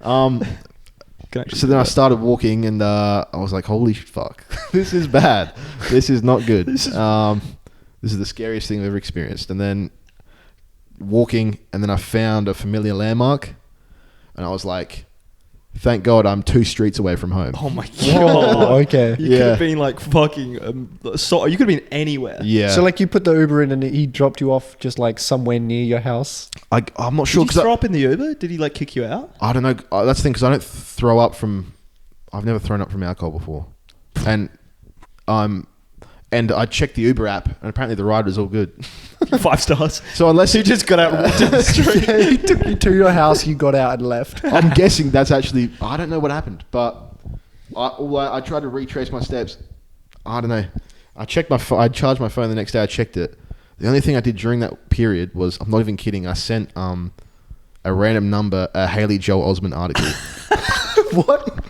So then I started walking, and I was like, holy fuck, this is bad. This is not good. This is the scariest thing I've ever experienced. And then walking, and then I found a familiar landmark, and I was like, thank God I'm 2 streets away from home. Oh my Whoa, god. okay. You could have been like fucking. You could have been anywhere. Yeah. So like you put the Uber in and he dropped you off just like somewhere near your house. I'm not sure Did you because throw up in the Uber? Did he like kick you out? I don't know. That's the thing, because I don't throw up from. I've never thrown up from alcohol before, and I checked the Uber app, and apparently the ride was all good. 5 stars. So unless You just got out and walked down the street. Yeah, he took you to your house, you got out and left. I'm guessing that's actually. I don't know what happened, but I tried to retrace my steps. I don't know. I checked my. I charged my phone the next day. I checked it. The only thing I did during that period was, I'm not even kidding, I sent a random number a Haley Joel Osment article. What?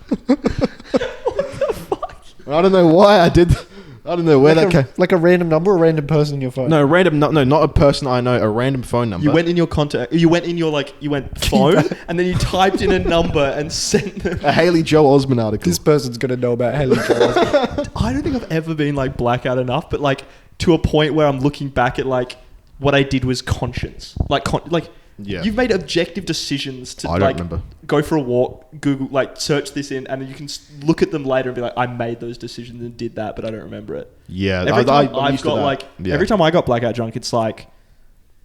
I don't know why I did. I don't know where that came. Like a random number or a random person in your phone? No, random. No, not a person I know. A random phone number. You went in your contact. You went in your you went phone, and then you typed in a number and sent them. A Haley Joel Osment article. This person's going to know about Haley Joel. I don't think I've ever been like blackout enough, but like to a point where I'm looking back at like what I did was conscience. Yeah. You've made objective decisions to I don't remember. go for a walk, Google, search this in, and then you can look at them later and be like, I made those decisions and did that, but I don't remember it. Yeah. Every time I'm used to that. every time I got blackout drunk, it's like,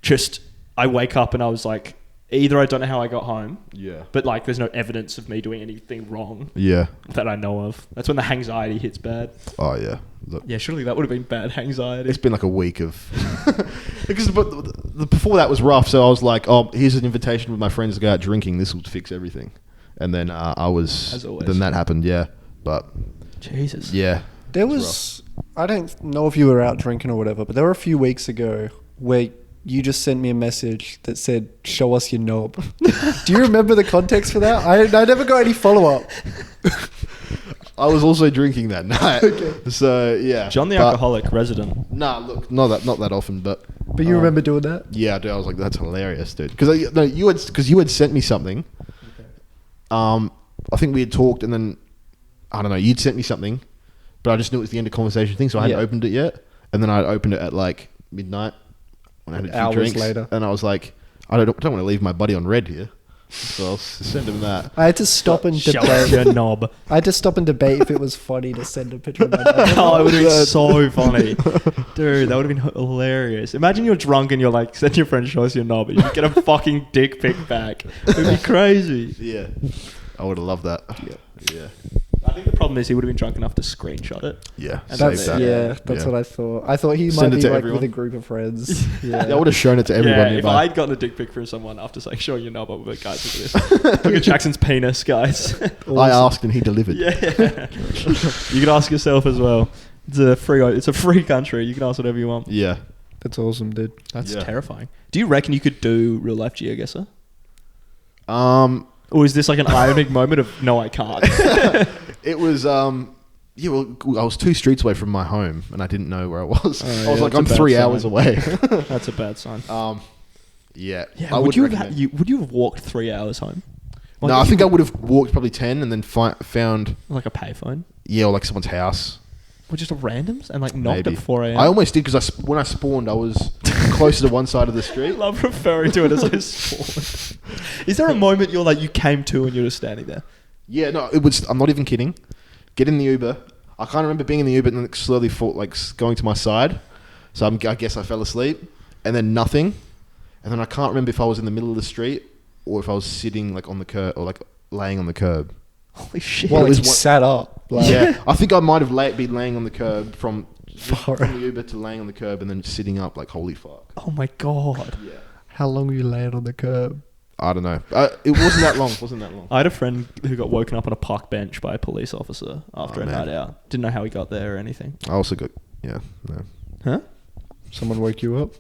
just I wake up and I was like, either I don't know how I got home, Yeah. but like there's no evidence of me doing anything wrong Yeah. that I know of. That's when the anxiety hits bad. Oh yeah. Look. Yeah, surely that would have been bad anxiety. It's been like a week of because before that was rough. So I was like, oh, here's an invitation with my friends to go out drinking. This will fix everything. And then I was. As always. Then that happened. Yeah, but Jesus. yeah, There was, I don't know if you were out drinking or whatever, but there were a few weeks ago where you just sent me a message that said, show us your knob. Do you remember the context for that? I never got any follow-up. I was also drinking that night. Okay. So yeah, John the But- alcoholic resident. Nah, look, not that often, but But you remember doing that? yeah, dude, I was like, that's hilarious, dude. Because you had sent me something. I think we had talked, and then I don't know, you'd sent me something, but I just knew it was the end of conversation thing, so I hadn't opened it yet. And then I opened it at like midnight when I had a few Hours drinks, later. and I was like, I don't want to leave my buddy on red here, so I'll send him that. I had to stop and Show us debate. your knob. I had to stop and debate if it was funny to send a picture of my knob. Oh, it would have been so funny. Dude, that would have been hilarious. Imagine you're drunk and you're like, send your friend, show us your knob, and you get a fucking dick pic back. It would be crazy. Yeah, I would have loved that. Yeah. I think the problem is he would have been drunk enough to screenshot it. Yeah, And save That's, that. yeah, that's what I thought. I thought he Send might it be to like everyone. with a group of friends. Yeah. I would have shown it to everyone. Yeah, if nearby. I'd gotten a dick pic from someone after saying, show your knob, I would be like, guys, look at this. Look at Jackson's penis, guys. I asked and he delivered. Yeah. You can ask yourself as well. It's a free country. You can ask whatever you want. Yeah. That's awesome, dude. That's Yeah. terrifying. Do you reckon you could do real life Geoguessr? It Or is this like an ironic moment of, no, I can't? was yeah, well, I was 2 streets away from my home, and I didn't know where I was. Oh, I yeah, was like, that's I'm a bad 3 sign. hours away. That's a bad sign. Yeah. Yeah, I would you recommend- have walked 3 hours home? Like, No, I if think you- I would have walked probably 10 and then found, like a payphone, or like someone's house. or just a randoms, and like knocked Maybe. at 4 a.m. I almost did because when I spawned, I was closer to one side of the I street. love referring to it as I spawned. Is there a moment you're like you came to and you're just standing there? Yeah, no, it was. I'm not even kidding. Get in the Uber. I can't remember being in the Uber and then slowly going to my side. So I guess I fell asleep, and then nothing, and then I can't remember if I was in the middle of the street or if I was sitting like on the curb or like laying on the curb. Holy shit! Well, it was it's sat up. Like, Yeah, I think I might have been laying on the curb from Far the Uber to laying on the curb and then sitting up like holy fuck. Oh my god! Yeah. How long were you laying on the curb? I don't know. It wasn't that long. Wasn't that long. I had a friend who got woken up on a park bench by a police officer after Oh, a man. night out. Didn't know how he got there or anything. I also got no. Huh? Someone woke you up?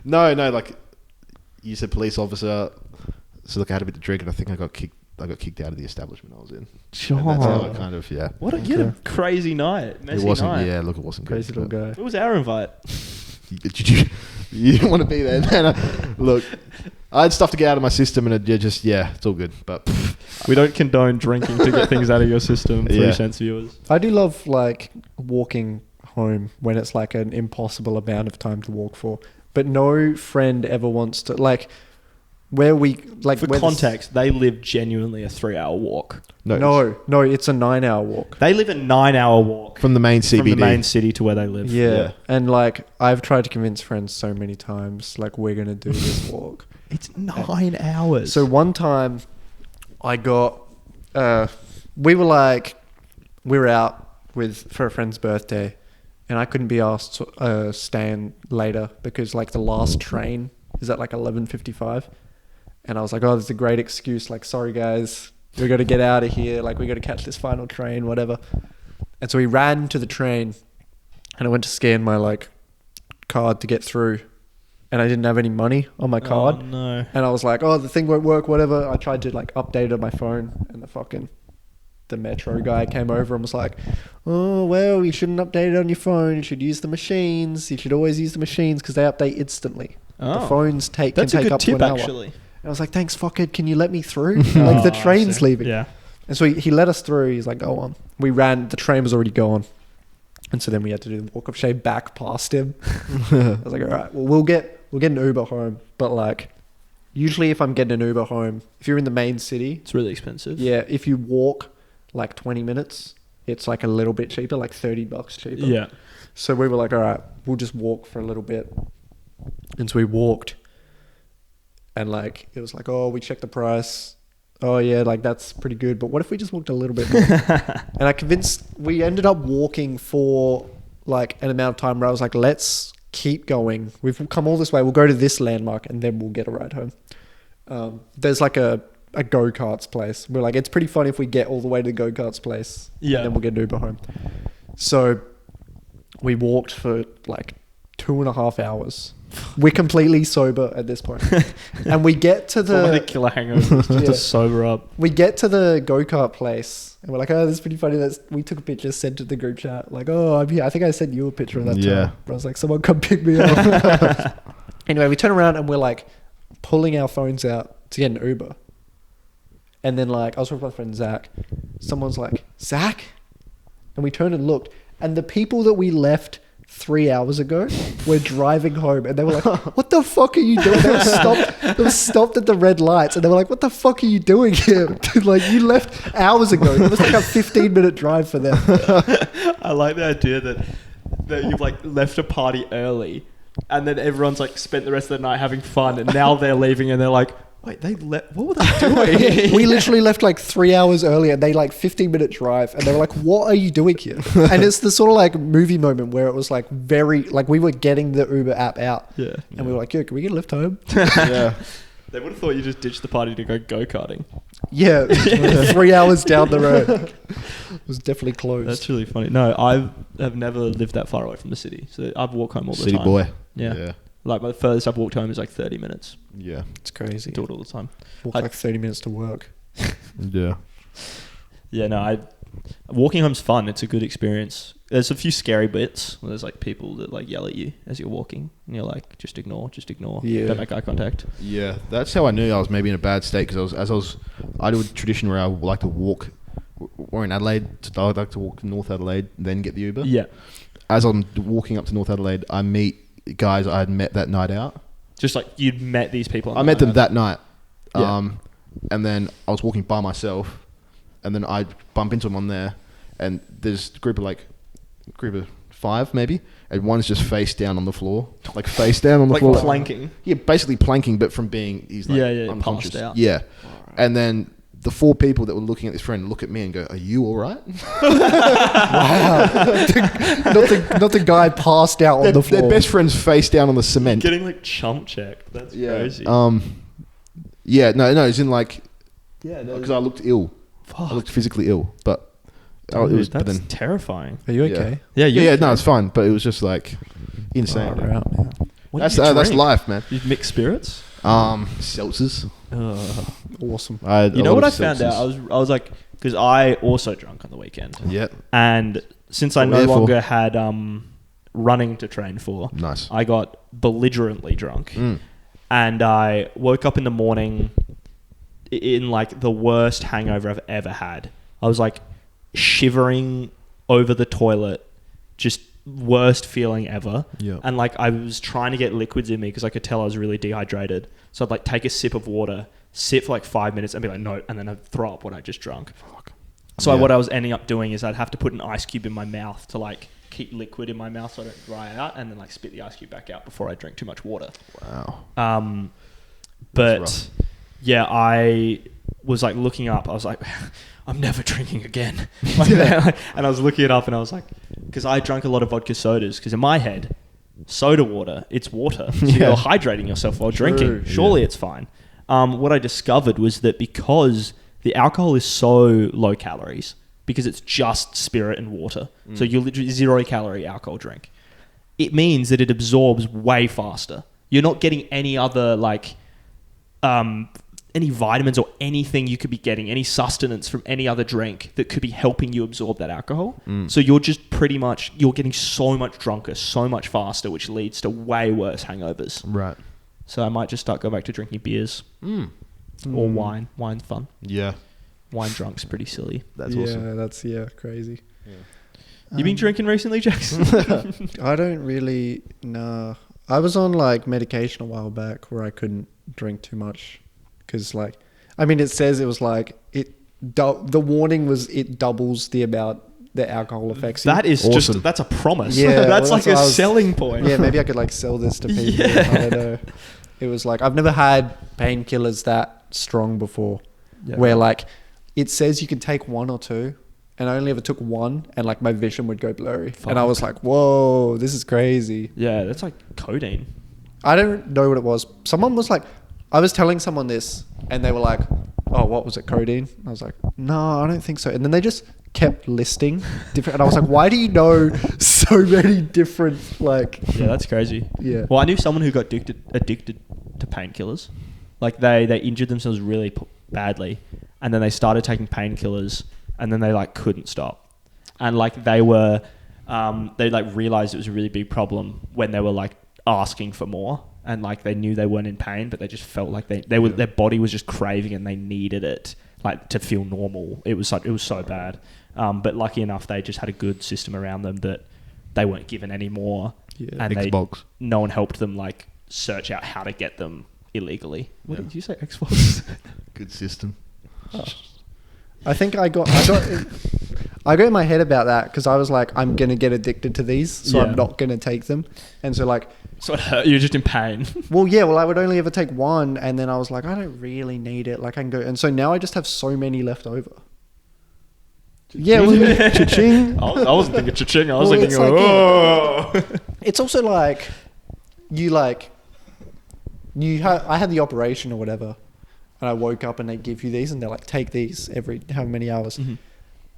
No, like you said, police officer. So look, I had a bit to drink, and I think I got kicked out of the establishment I was in. Sure. And that's how I kind of What a, you had a crazy night. Messy it wasn't. night. Yeah, look, it wasn't Crazy good. little guy. It was our invite. Did you? You didn't want to be there, man. Look, I had stuff to get out of my system, and it's all good. But We don't condone drinking to get things out of your system, 3 Yeah. cents viewers. I do love like walking home when it's like an impossible amount of time to walk for. but no friend ever wants to like where we like. For context, they live genuinely a 3-hour walk. No, it's a 9-hour walk. They live a 9-hour walk from the main CBD. from the main city to where they live. Yeah. And like I've tried to convince friends so many times, like we're gonna do this walk. It's 9 hours. So one time, I got, we were out for a friend's birthday, and I couldn't be asked to stay in later because like the last train is at like 11:55, and I was like, oh, that's a great excuse. Like, sorry guys, we got to get out of here. Like, we got to catch this final train, whatever. And so we ran to the train, and I went to scan my like card to get through. And I didn't have any money on my card. Oh, no. And I was like, oh, the thing won't work, whatever. I tried to like update it on my phone, and the metro guy came over and was like, oh, well, you shouldn't update it on your phone. You should use the machines. You should always use the machines because they update instantly. Oh. The phones can take up to an hour. Actually. And I was like, thanks, fuckhead. Can you let me through? Like the train's leaving. Yeah. And so he let us through. He's like, go on. We ran. The train was already gone. And so then we had to do the walk of shame back past him. I was like, all right, well, we'll get an Uber home. But like, usually if I'm getting an Uber home, if you're in the main city, It's really expensive. yeah, if you walk like 20 minutes, it's like a little bit cheaper, like $30 cheaper. Yeah. So we were like, all right, we'll just walk for a little bit. And so we walked, and like, it was like, oh, we checked the price. Oh yeah, like that's pretty good. But what if we just walked a little bit more? And we ended up walking for like an amount of time where I was like, let's keep going. We've come all this way. We'll go to this landmark and then we'll get a ride home. There's like a go-karts place. We're like, it's pretty fun if we get all the way to the go-karts place. Yeah. And then we'll get an Uber home. So we walked for like 2.5 hours. We're completely sober at this point. And we get to One of the the killer hangovers just to sober up. we get to the go-kart place, and we're like, oh, this is pretty funny. We took a picture, sent to the group chat, like, oh, I'm here. I think I sent you a picture of that time. But I was like, someone come pick me up. Anyway, we turn around and we're like pulling our phones out to get an Uber. And then like, I was with my friend Zach. Someone's like, Zach? And we turned and looked, and the people that we left 3 hours ago were driving home, and they were like, what the fuck are you doing? They were stopped at the red lights, and they were like, what the fuck are you doing here? Like, you left hours ago. It was like a 15-minute drive for them. I like the idea that you've like left a party early, and then everyone's like spent the rest of the night having fun, and now they're leaving, and they're like, wait, what were they doing? We literally left like 3 hours earlier, and they like 15-minute drive, and they were like, what are you doing here? And it's the sort of like movie moment where it was like very, like we were getting the Uber app out. Yeah. And we were like, yo, can we get a lift home? Yeah. They would have thought you just ditched the party to go go-karting. Yeah. 3 hours down the road. It was definitely closed. That's really funny. No, I have never lived that far away from the city, so I've walked home all the City time. boy. Yeah. Like the furthest I've walked home is like 30 minutes. Yeah. It's crazy. Do it all the time. Walk like 30 minutes to work. Yeah. Yeah, no, walking home's fun. It's a good experience. There's a few scary bits where there's like people that like yell at you as you're walking, and you're like, just ignore. Yeah. Don't make eye contact. Yeah. That's how I knew I was maybe in a bad state, because I do a tradition where I like to walk. We're in Adelaide. I like to walk to North Adelaide, then get the Uber. Yeah. As I'm walking up to North Adelaide, I meet guys I had met that night out. Just like you'd met these people. I met them that night. Yeah. And then I was walking by myself, and then I bump into them on there, and there's a group of 5 maybe, and one's just face down on the floor, like face down on the like floor. planking. Yeah, basically planking, but from being, he's like unconscious. passed out. Yeah. And then the 4 people that were looking at this friend look at me and go, are you all right? Wow. not the guy passed out on the floor. Their best friend's face down on the cement. Getting like chump checked. That's crazy. Yeah, no, it's in like, Yeah, because I looked ill. Fuck. I looked physically ill, but Dude, it was. that's But then, terrifying. Are you okay? Yeah, no, it's fine. But it was just like insane. Far out, man. What That's did you that's drink? life, man. You mixed spirits. Seltzers. Awesome. I had You a know lot what I of found out? seltzers. I was like, because I also drank on the weekend, Yeah, and since I What no were you there for? longer had running to train for, nice. I got belligerently drunk, Mm. and I woke up in the morning in like the worst hangover I've ever had. I was like shivering over the toilet, just worst feeling ever. Yeah. And like I was trying to get liquids in me because I could tell I was really dehydrated. So I'd like take a sip of water, sit for like 5 minutes and be like, no, and then I'd throw up what I just drunk. Fuck. So what I was ending up doing is I'd have to put an ice cube in my mouth to like keep liquid in my mouth so I don't dry out, and then like spit the ice cube back out before I drink too much water. Wow. But yeah, I was like looking up. I was like, I'm never drinking again. And I was looking it up, and I was like, because I drank a lot of vodka sodas. Because in my head, soda water, it's water. So you're hydrating yourself while drinking. Surely it's fine. What I discovered was that because the alcohol is so low calories, because it's just spirit and water. So you're literally 0 calorie alcohol drink. It means that it absorbs way faster. You're not getting any other like any vitamins or anything you could be getting, any sustenance from any other drink that could be helping you absorb that alcohol. So you're just pretty much, you're getting so much drunker, so much faster, which leads to way worse hangovers. Right. So I might just go back to drinking beers or wine. Wine's fun. Yeah. Wine drunk's pretty silly. That's awesome. Yeah, that's crazy. You been drinking recently, Jackson? I don't really, nah. I was on like medication a while back where I couldn't drink too much because like, I mean, it says it was like, the warning was it doubles the amount the alcohol affects you. That is awesome. just, that's a promise. Yeah, that's well, like a selling point. Yeah, maybe I could like sell this to people. I don't know. It was like, I've never had painkillers that strong before where like it says you can take 1 or 2. And I only ever took 1 and like my vision would go blurry. Fuck. And I was like, whoa, this is crazy. Yeah, that's like codeine. I don't know what it was. Someone was like, I was telling someone this and they were like, oh, what was it, codeine? I was like, no, I don't think so. And then they just kept listing different. And I was like, why do you know so many different like... Yeah, that's crazy. Yeah. Well, I knew someone who got addicted to painkillers. Like they injured themselves really badly. And then they started taking painkillers. And then they like couldn't stop, and like they like realized it was a really big problem when they were like asking for more, and like they knew they weren't in pain, but they just felt like they were, their body was just craving and they needed it like to feel normal. It was so bad, but lucky enough they just had a good system around them that they weren't given any more, and Xbox. no one helped them like search out how to get them illegally. What did you say, Xbox? Good system. Oh. I think I got in my head about that because I was like, I'm going to get addicted to these, so I'm not going to take them. And so like... So it hurt, you're just in pain. Well, I would only ever take 1 and then I was like, I don't really need it. Like I can go... And so now I just have so many left over. Yeah, well, cha-ching. I wasn't thinking cha-ching. I was Well, thinking, it's like, oh. It's also like, I had the operation or whatever. And I woke up and they give you these and they're like, take these every however many hours. Mm-hmm.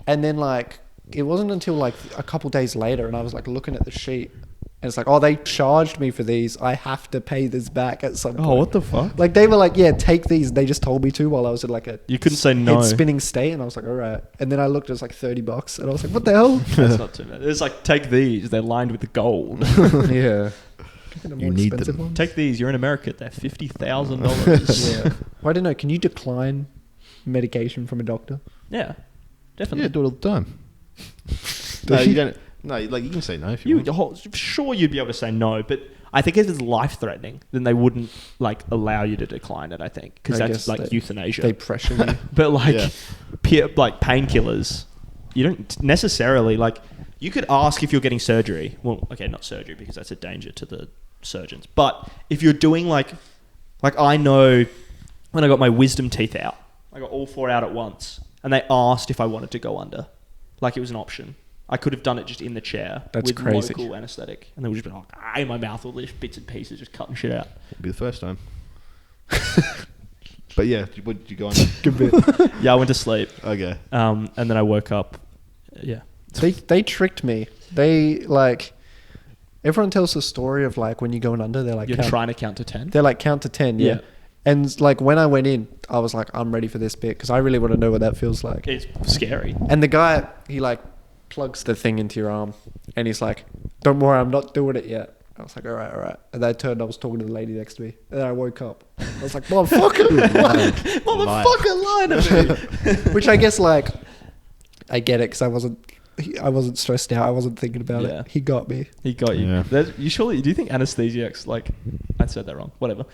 And then like, it wasn't until like a couple days later and I was like looking at the sheet and it's like, oh, they charged me for these. I have to pay this back at some point. Oh, what the fuck? Like they were like, yeah, take these. They just told me to while I was in like a... You couldn't say no. Head spinning state and I was like, all right. And then I looked, it was like $30 and I was like, what the hell? That's not too bad. It's like, take these. They're lined with gold. Yeah. You need them. Ones. Take these. You're in America. They're $50,000. Yeah. Well, I don't know. Can you decline medication from a doctor? Yeah, definitely. Yeah, do it all the time. No, you don't. No, like you can say no if you want. Sure, you'd be able to say no, but I think if it's life-threatening, then they wouldn't like allow you to decline it. I think because that's like euthanasia. They pressure you. But like, like painkillers, you don't necessarily like. You could ask if you're getting surgery. Well, okay, not surgery because that's a danger to the surgeons. But if you're doing like I know when I got my wisdom teeth out, I got all 4 out at once, and they asked if I wanted to go under, like it was an option. I could have done it just in the chair with crazy. local anaesthetic, and they would just be like, in my mouth, all these bits and pieces, just cutting shit out. It'd be the first time. But yeah, what did you go under? Good bit. Yeah, I went to sleep. Okay. And then I woke up. Yeah. They tricked me. They like... Everyone tells the story of like when you're going under, they're like... You're trying to count to 10? They're like count to 10, yeah. And like when I went in, I was like, I'm ready for this bit because I really want to know what that feels like. It's scary. And the guy, he like plugs the thing into your arm and he's like, don't worry, I'm not doing it yet. I was like, all right. And then I turned, I was talking to the lady next to me. And then I woke up. I was like, motherfucker! Motherfucker, lie to me! Which I guess like, I get it because I wasn't I wasn't stressed out. I wasn't thinking about Yeah. it. He got me. He got you. Yeah. You surely, do you think anesthesiacs, like, I said that wrong, whatever.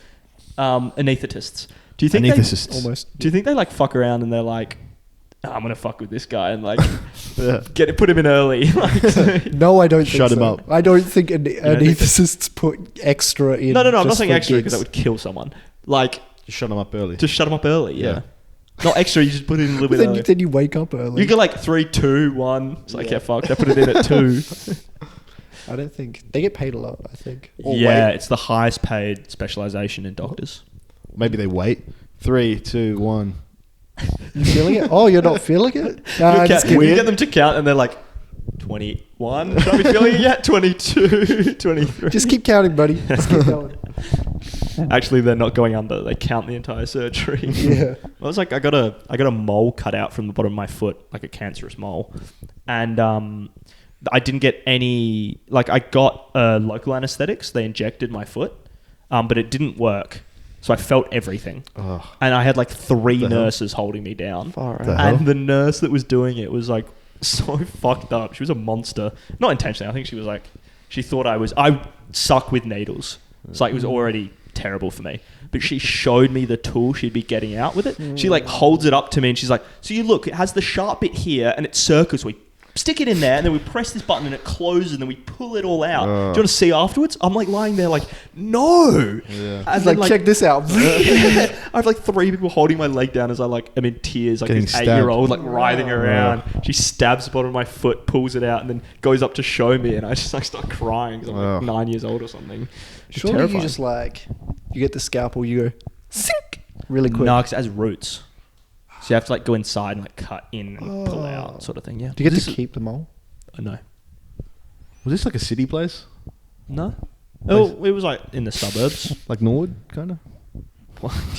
Anesthetists. Do you think Anesthetists. Almost. Do you think they like fuck around and they're like, "Oh, I'm gonna fuck with this guy and like Yeah. put him in early? Like, No, I don't think Shut him so. up. I don't think think anesthetists put extra in. no, I'm not just saying for extra because gigs. that would kill someone. Like, Just shut them up early. just shut him up early. Yeah. Yeah. Not extra. You just put it in a little bit Then, early. then you wake up early. You go like 3, 2, 1. It's like, Yeah. yeah, fuck. They put it in at 2. I don't think they get paid a lot. I think. Yeah, it's the highest paid specialization in doctors. Maybe they wait. 3, 2, 1. You feeling it? Oh, you're not feeling it? Nah, You just kidding. get them to count and they're like, 21. Should I be feeling it yet? 22, 23. Just keep counting, buddy. Just keep going. Actually, they're not going under. They count the entire surgery. Yeah. I was like, I got a mole cut out from the bottom of my foot, like a cancerous mole, and I didn't get any. Like, I got local anesthetics. They injected my foot, but it didn't work. So I felt everything, Oh. and I had like 3 The hell? nurses holding me down. Far The out. hell? And the nurse that was doing it was like so fucked up. She was a monster. Not intentionally. I think she was like, she thought I suck with needles. It's like, it was already terrible for me. But she showed me the tool she'd be getting out with it. She like holds it up to me and she's like, so you look, it has the sharp bit here and it circles. We stick it in there and then we press this button and it closes and then we pull it all out. Do you want to see afterwards? I'm like lying there like, no. Yeah. And It's then, like, check this out. I have like 3 people holding my leg down as I like am in tears, like Getting this 8-year-old like stabbed. writhing around. She stabs the bottom of my foot, pulls it out, and then goes up to show me, and I just like start crying because I'm like 9 years old or something. It's Surely terrifying. you just like, you get the scalpel, you go, sink, really quick. No, because it has roots, so you have to like go inside and like cut in and pull out, sort of thing. Yeah. Do you get This to is- keep them all? No. Was this like a city place? No. Oh, it was like in the suburbs. Like Norwood, kind of?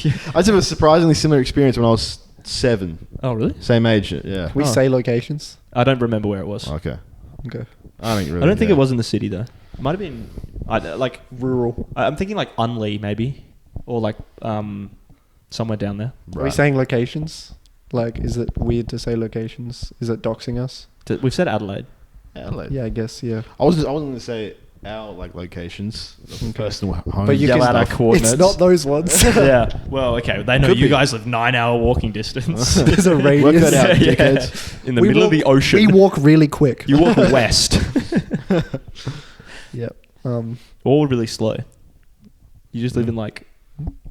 Yeah. I just have a surprisingly similar experience when I was 7. Oh, really? Same age, yeah. Can we Oh. say locations? I don't remember where it was. Okay. Okay. I don't really. I don't think yeah. it was in the city though. It might have been like rural. I'm thinking like Unley maybe, or like somewhere down there. Are we Right. saying locations? Like, is it weird to say locations? Is it doxing us? We've said Adelaide. Adelaide. Yeah, I guess, yeah. I wasn't going to say our like locations, of personal home. But you Yell can, out our coordinates. it's not those ones. Yeah. Well, okay. They know Could you be. guys live 9-hour walking distance. There's a Work radius. that out, Yeah. dickheads. In the We middle of walk- the ocean. We walk really quick. You walk west. Yep. All really slow. You just live in like.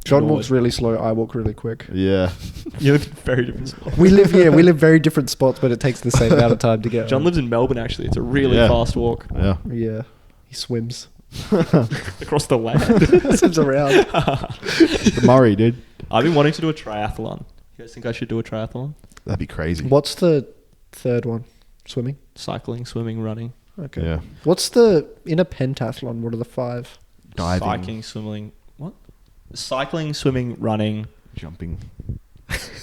John Norwood. walks really slow. I walk really quick. Yeah. You live in very different spots. We live very different spots, but it takes the same amount of time to get. John home. lives in Melbourne actually. It's a really Yeah. fast walk Yeah. Yeah, he swims. across the land. Swims around. The Murray, dude. I've been wanting to do a triathlon. You guys think I should do a triathlon? That'd be crazy. What's the third one? Swimming. Cycling, swimming, running, Okay. Yeah. What's the in a pentathlon? What are the 5? Diving. cycling, swimming. What? Cycling, swimming, running. Jumping.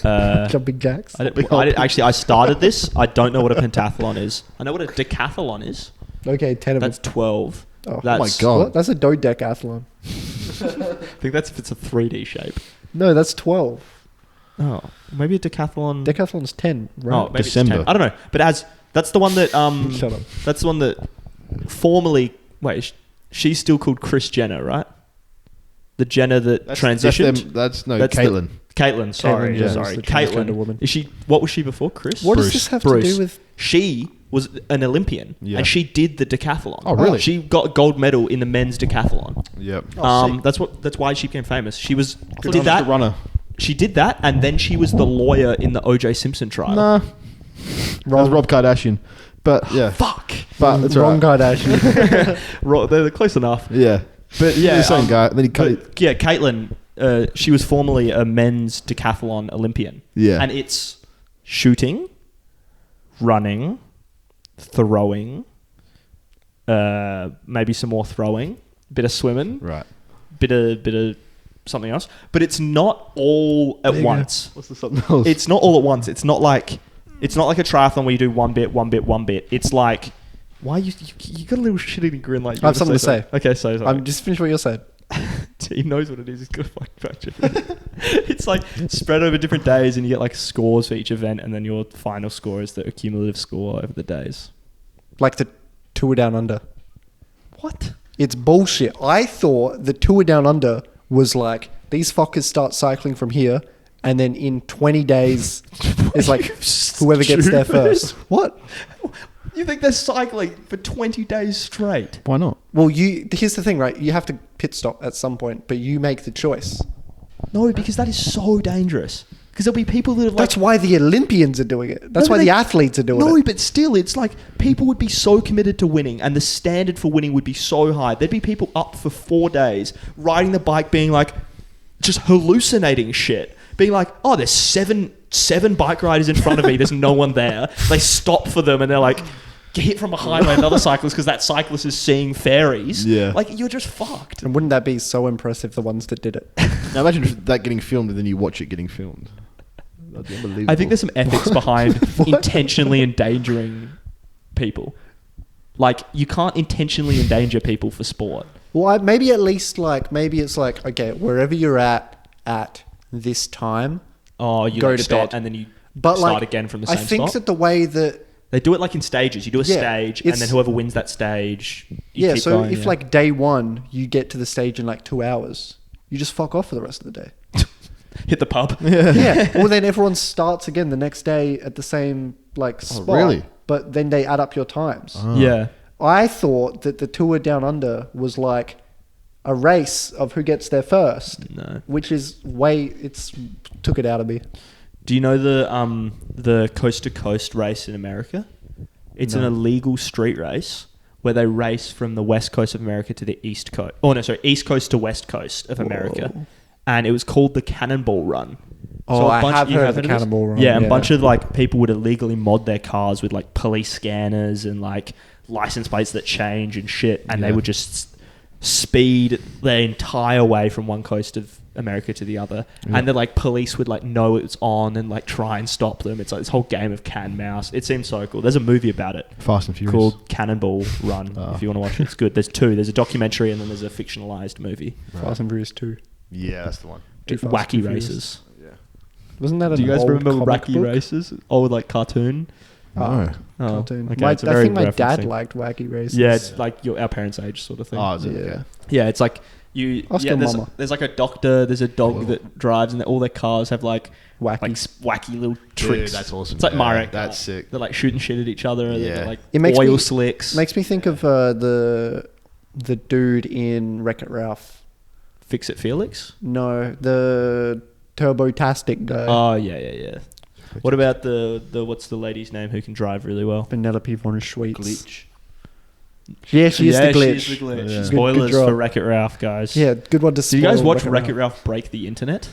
Jumping jacks. Actually, I started this. I don't know what a pentathlon is. I know what a decathlon is. Okay, 10 of That's them. 12. Oh, That's, God. What? That's a dodecathlon. I think that's if it's a 3D shape. No, that's 12. Oh, maybe a decathlon. Decathlon's 10, right? Oh, maybe it's December. 10. I don't know, but that's the one that Shut up. that's the one that formerly. Wait, she's still called Kris Jenner, right? The Jenner that transitioned. That's That's the- Caitlyn. Caitlyn, sorry, Caitlyn Jenner's sorry, the transgender Caitlyn. woman. Is she? What was she before? Chris. What Bruce. does this have Bruce. to do with... She was an Olympian, Yeah. and she did the decathlon. Oh, really? She got a gold medal in the men's decathlon. Yep. Oh, sick. That's why she became famous. She was Good did on that. the runner. She did that, and then she was the lawyer in the O.J. Simpson trial. Nah. That was Rob Kardashian. But yeah. Fuck. But that's Wrong right. Kardashian. They're close enough. Yeah. But yeah, The same guy. Then he cut it. but, yeah, Caitlyn. She was formerly a men's decathlon Olympian. Yeah. And it's shooting, running, throwing, maybe some more throwing, bit of swimming, Right. bit of something else. But it's not all at There you go. once. What's the something else? It's not all at once. It's not like a triathlon where you do one bit. It's like, why you got a little shitty grin like you I have gotta something to something. Okay, so I'm just finish what you're saying. he knows what it is. He's gonna fucking fact check it. It's like spread over different days, and you get like scores for each event, and then your final score is the cumulative score over the days. like the Tour Down Under. What? It's bullshit. I thought the Tour Down Under was like, these fuckers start cycling from here, and then in 20 days, it's like whoever gets there first. What? You think they're cycling for 20 days straight? Why not? Well, here's the thing, right? You have to pit stop at some point, but you make the choice. No, because that is so dangerous. Because there'll be people that have That's why the Olympians are doing it. That's No, why they- the athletes are doing No, it. but still, it's like people would be so committed to winning, and the standard for winning would be so high. There'd be people up for 4 days riding the bike, being like, just hallucinating shit, being like, "Oh, there's seven bike riders in front of me. There's no one there." They stop for them, and they're like, get hit from behind by another cyclist because that cyclist is seeing fairies. Yeah. Like, you're just fucked. And wouldn't that be so impressive, the ones that did it? Now imagine that getting filmed and then you watch it getting filmed. That'd be unbelievable. I think there's some ethics behind intentionally endangering people. Like, you can't intentionally endanger people for sport. Well, maybe at least maybe it's like, okay, wherever you're at this time, Oh, you Go like to stop bed. and then you but start again from the same I think spot. that the way that They do it like in stages. You do a Yeah, stage, and it's- then whoever wins that stage, you yeah, keep so going, if yeah. like day one you get to the stage in like 2 hours, you just fuck off for the rest of the day. hit the pub. Yeah. Well, then everyone starts again the next day at the same spot. really? But then they add up your times. Oh. Yeah. I thought that the Tour Down Under was like a race of who gets there first, No. which is took it out of me. Do you know the coast to coast race in America? It's an No. illegal street race where they race from the west coast of America to the east coast. Oh no, sorry, east coast to west coast of America, Whoa. and it was called the Cannonball Run. Oh, I have you heard of the this? Cannonball Run, Yeah, and a yeah. bunch of like people would illegally mod their cars with like police scanners and like license plates that change and shit, and they Yeah. would just speed the entire way from one coast of America to the other, Yeah. and the like police would like know it's on and like try and stop them. It's like this whole game of cat and mouse. It seems so cool. There's a movie about it Fast and Furious. called Cannonball Run. Oh. If you want to watch it, it's good. There's two. There's a documentary and then there's a fictionalized movie. Right. Fast and Furious 2. Yeah, that's the one. Too Fast, Wacky Too Furious. races. Yeah. Wasn't that Do you guys old remember comic Wacky book? Races? Old like cartoon. No. Oh, Cartoon. okay, I it's a very think my dad referencing. liked Wacky Races. Yeah, it's like our parents' age sort of thing. Oh, is it? Yeah. Okay. Yeah, it's like you. Ask Yeah, your there's, mama. there's like a doctor. There's a dog Whoa. that drives, and all their cars have like Wacky. wacky little Dude, tricks. that's awesome. It's like Yeah, Mario. that's Kart. sick. They're like shooting shit at each other. And Yeah. they're like It makes oil me- slicks. Makes me think of the dude in Wreck-It Ralph. Fix It Felix. No, the Turbo-tastic guy. Oh yeah. What about the what's the lady's name who can drive really well? Penelope von Schweetz. Glitch. Yeah, she is the glitch. She's the glitch. Yeah. Good- Spoilers good job. for Wreck-It Ralph, guys. Yeah, good one to Did you guys spoil watch Wreck-It Wreck-It Ralph break the internet?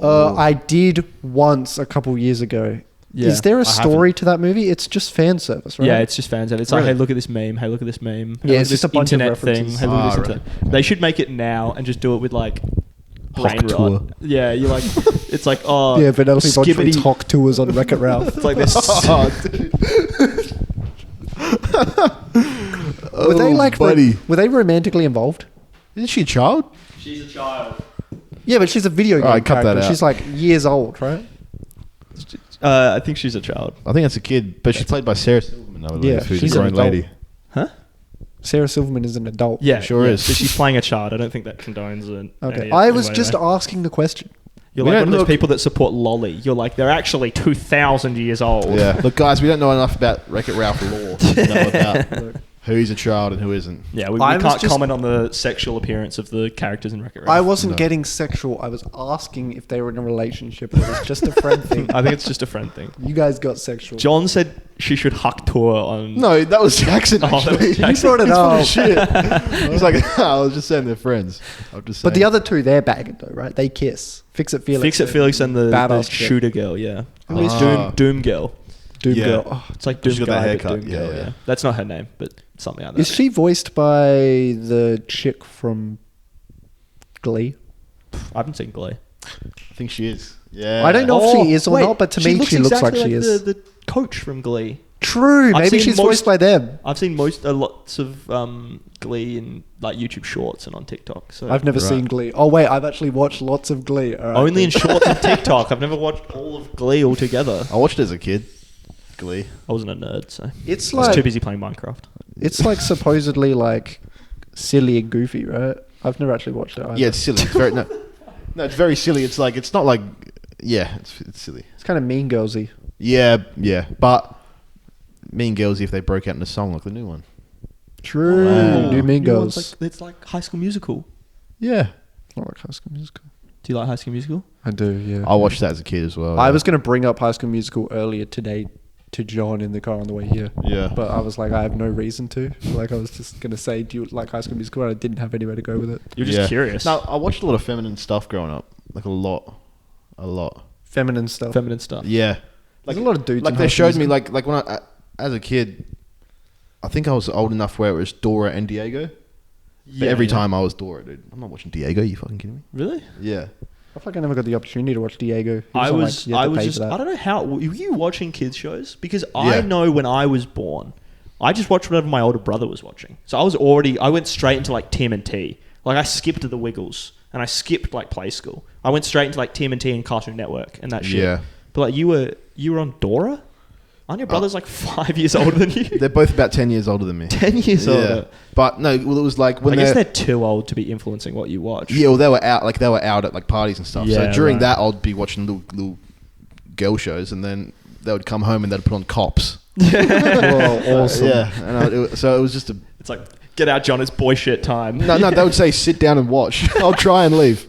I did once a couple years ago. Yeah. Is there a I story to that movie? It's just fan service, right? Yeah, it's just fans of it. It's like, Really? hey, look at this meme. Hey, look at this meme. Hey, Yeah, look it's at just this a bunch of internet thing. references. Hey, look at this Ah, internet. They should make it now and just do it with like brain Hawk tour. rot. Yeah, you like. It's like oh Yeah, Penelope von skibbity- Schweetz Hawk tours on Wreck-It Ralph. It's like this. Oh, dude. Were they like buddy? were they romantically involved? Isn't she a child? She's a child. Yeah, but she's a video game Alright, cut that character. out. She's like years old, right? I think she's a child. I think that's a kid, but she's played by Sarah Silverman, I believe, Yeah, who's she's a an grown adult. lady. Huh? Sarah Silverman is an adult. Yeah, Sure yeah. is. So she's playing a child. I don't think that condones it. Okay. I was just You're asking the question. We like don't one of those look- people that support Lolly. You're like they're actually 2,000 years old. Yeah. Look, guys, we don't know enough about Wreck-It Ralph lore to know about who's a child and who isn't. Yeah, we I was can't just- comment on the sexual appearance of the characters in Wreck-It Ralph. I wasn't No. getting sexual. I was asking if they were in a relationship. It was just a friend thing. I think it's just a friend thing. You guys got sexual. John said she should huck tour on. No, that was Jackson. Oh, that was Actually. Jackson. You brought it He's full of up. shit. I was like, I was just saying they're friends. I'm just saying. But the other two, they're bagging though, right? They kiss. Fix It Felix. Fix It Felix and the Badass chick. shooter girl, yeah. Who is Doom Girl. Doom Yeah. Girl. Oh, It's like Doom She's got that Guy, but haircut. Doom Yeah, Girl, yeah. yeah. That's not her name, but something like that. is she voiced by the chick from Glee? I haven't seen Glee. I think she is. Yeah. I don't know if she is or not, but to me she looks like she is. The coach from Glee. True. I've Maybe seen she's most- voiced by them. I've seen lots of Glee in like YouTube Shorts and on TikTok. So I've never Right. seen Glee. Oh wait, I've actually watched lots of Glee. All right, only in then. Shorts and TikTok. I've never watched all of Glee altogether. I watched it as a kid. Glee. I wasn't a nerd, so It's I was too like busy playing Minecraft. it's like supposedly like silly and goofy, right? I've never actually watched it either. Yeah, it's silly. It's very no, it's very silly. It's like it's not like it's silly. It's kind of Mean Girlsy. Yeah, but Mean Girls if they broke out in a song like the new one. True. Wow. New Mean Girls. It's like High School Musical. Yeah, It's not like High School Musical. Do you like High School Musical? I do, yeah. I watched that as a kid as well. I yeah. was going to bring up High School Musical earlier today to John in the car on the way here. Yeah, But I was like, I have no reason to. Like, I was just going to say, do you like High School Musical? And I didn't have anywhere to go with it. You're just curious. No, I watched a lot of feminine stuff growing up, like a lot. Feminine stuff. Feminine stuff. Yeah, There's a lot of dudes Like in they High School showed me, Musical. like when I as a kid, I think I was old enough where it was Dora and Diego. But every time I was Dora, dude. I'm not watching Diego. You fucking kidding me? Really? Yeah. I feel like I never got the opportunity to watch Diego. I was you had to pay just, for that. I don't know how, were you watching kids shows? Because Yeah. I know when I was born, I just watched whatever my older brother was watching. So I went straight into like Tim and T. Like I skipped the Wiggles and I skipped like Play School. I went straight into like Tim and T and Cartoon Network and that shit. Yeah. But like you were on Dora? Aren't your brothers like 5 years older than you? They're both about 10 years older than me. 10 years older. But no, well, it was like when I guess they're too old to be influencing what you watch. Yeah, well, they were out at like parties and stuff. Yeah, so during right. that, I'd be watching little girl shows, and then they would come home and they'd put on Cops. Whoa, awesome. Yeah, and so it was just a It's like, get out, John, it's boy shit time. no. They would say, "Sit down and watch." I'll try and leave.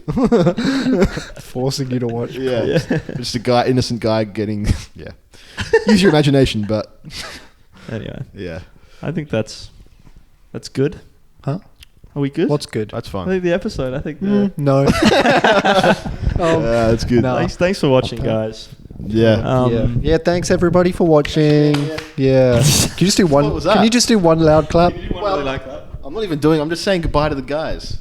Forcing you to watch. Yeah, just a innocent guy getting. Yeah, use your imagination, but Anyway, yeah, I think that's good. Huh? Are we good? What's good? that's I fine. think the episode. I think. No. That's good. No. Thanks for watching, guys. Yeah. Yeah. Thanks everybody for watching. Yeah. Can you just do one? What was that? Can you just do one loud clap? Well, like that. I'm not even doing. I'm just saying goodbye to the guys.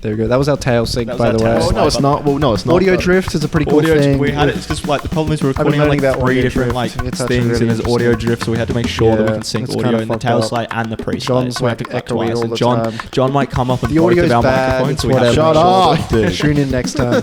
There we go. That was our tail sync, That was by our the tail way. Oh sync. no, it's not. Well, no, it's not. Audio but- drift is a pretty cool Audio thing. we had it. It's just like the problem is we're I've been recording on like learning about 3 audio different drift. like It's actually things, really and there's audio interesting. drift, so we had to make sure that we Yeah, can sync it's audio kinda in the fucked tail up. slide and the pre-slide. John's, So we have to like, cut echoey twice. all And the John time. John might come up on The both audio's of our bad. microphones, It's so we have to whatever. make Shut sure up, that- dude. Tune in next time.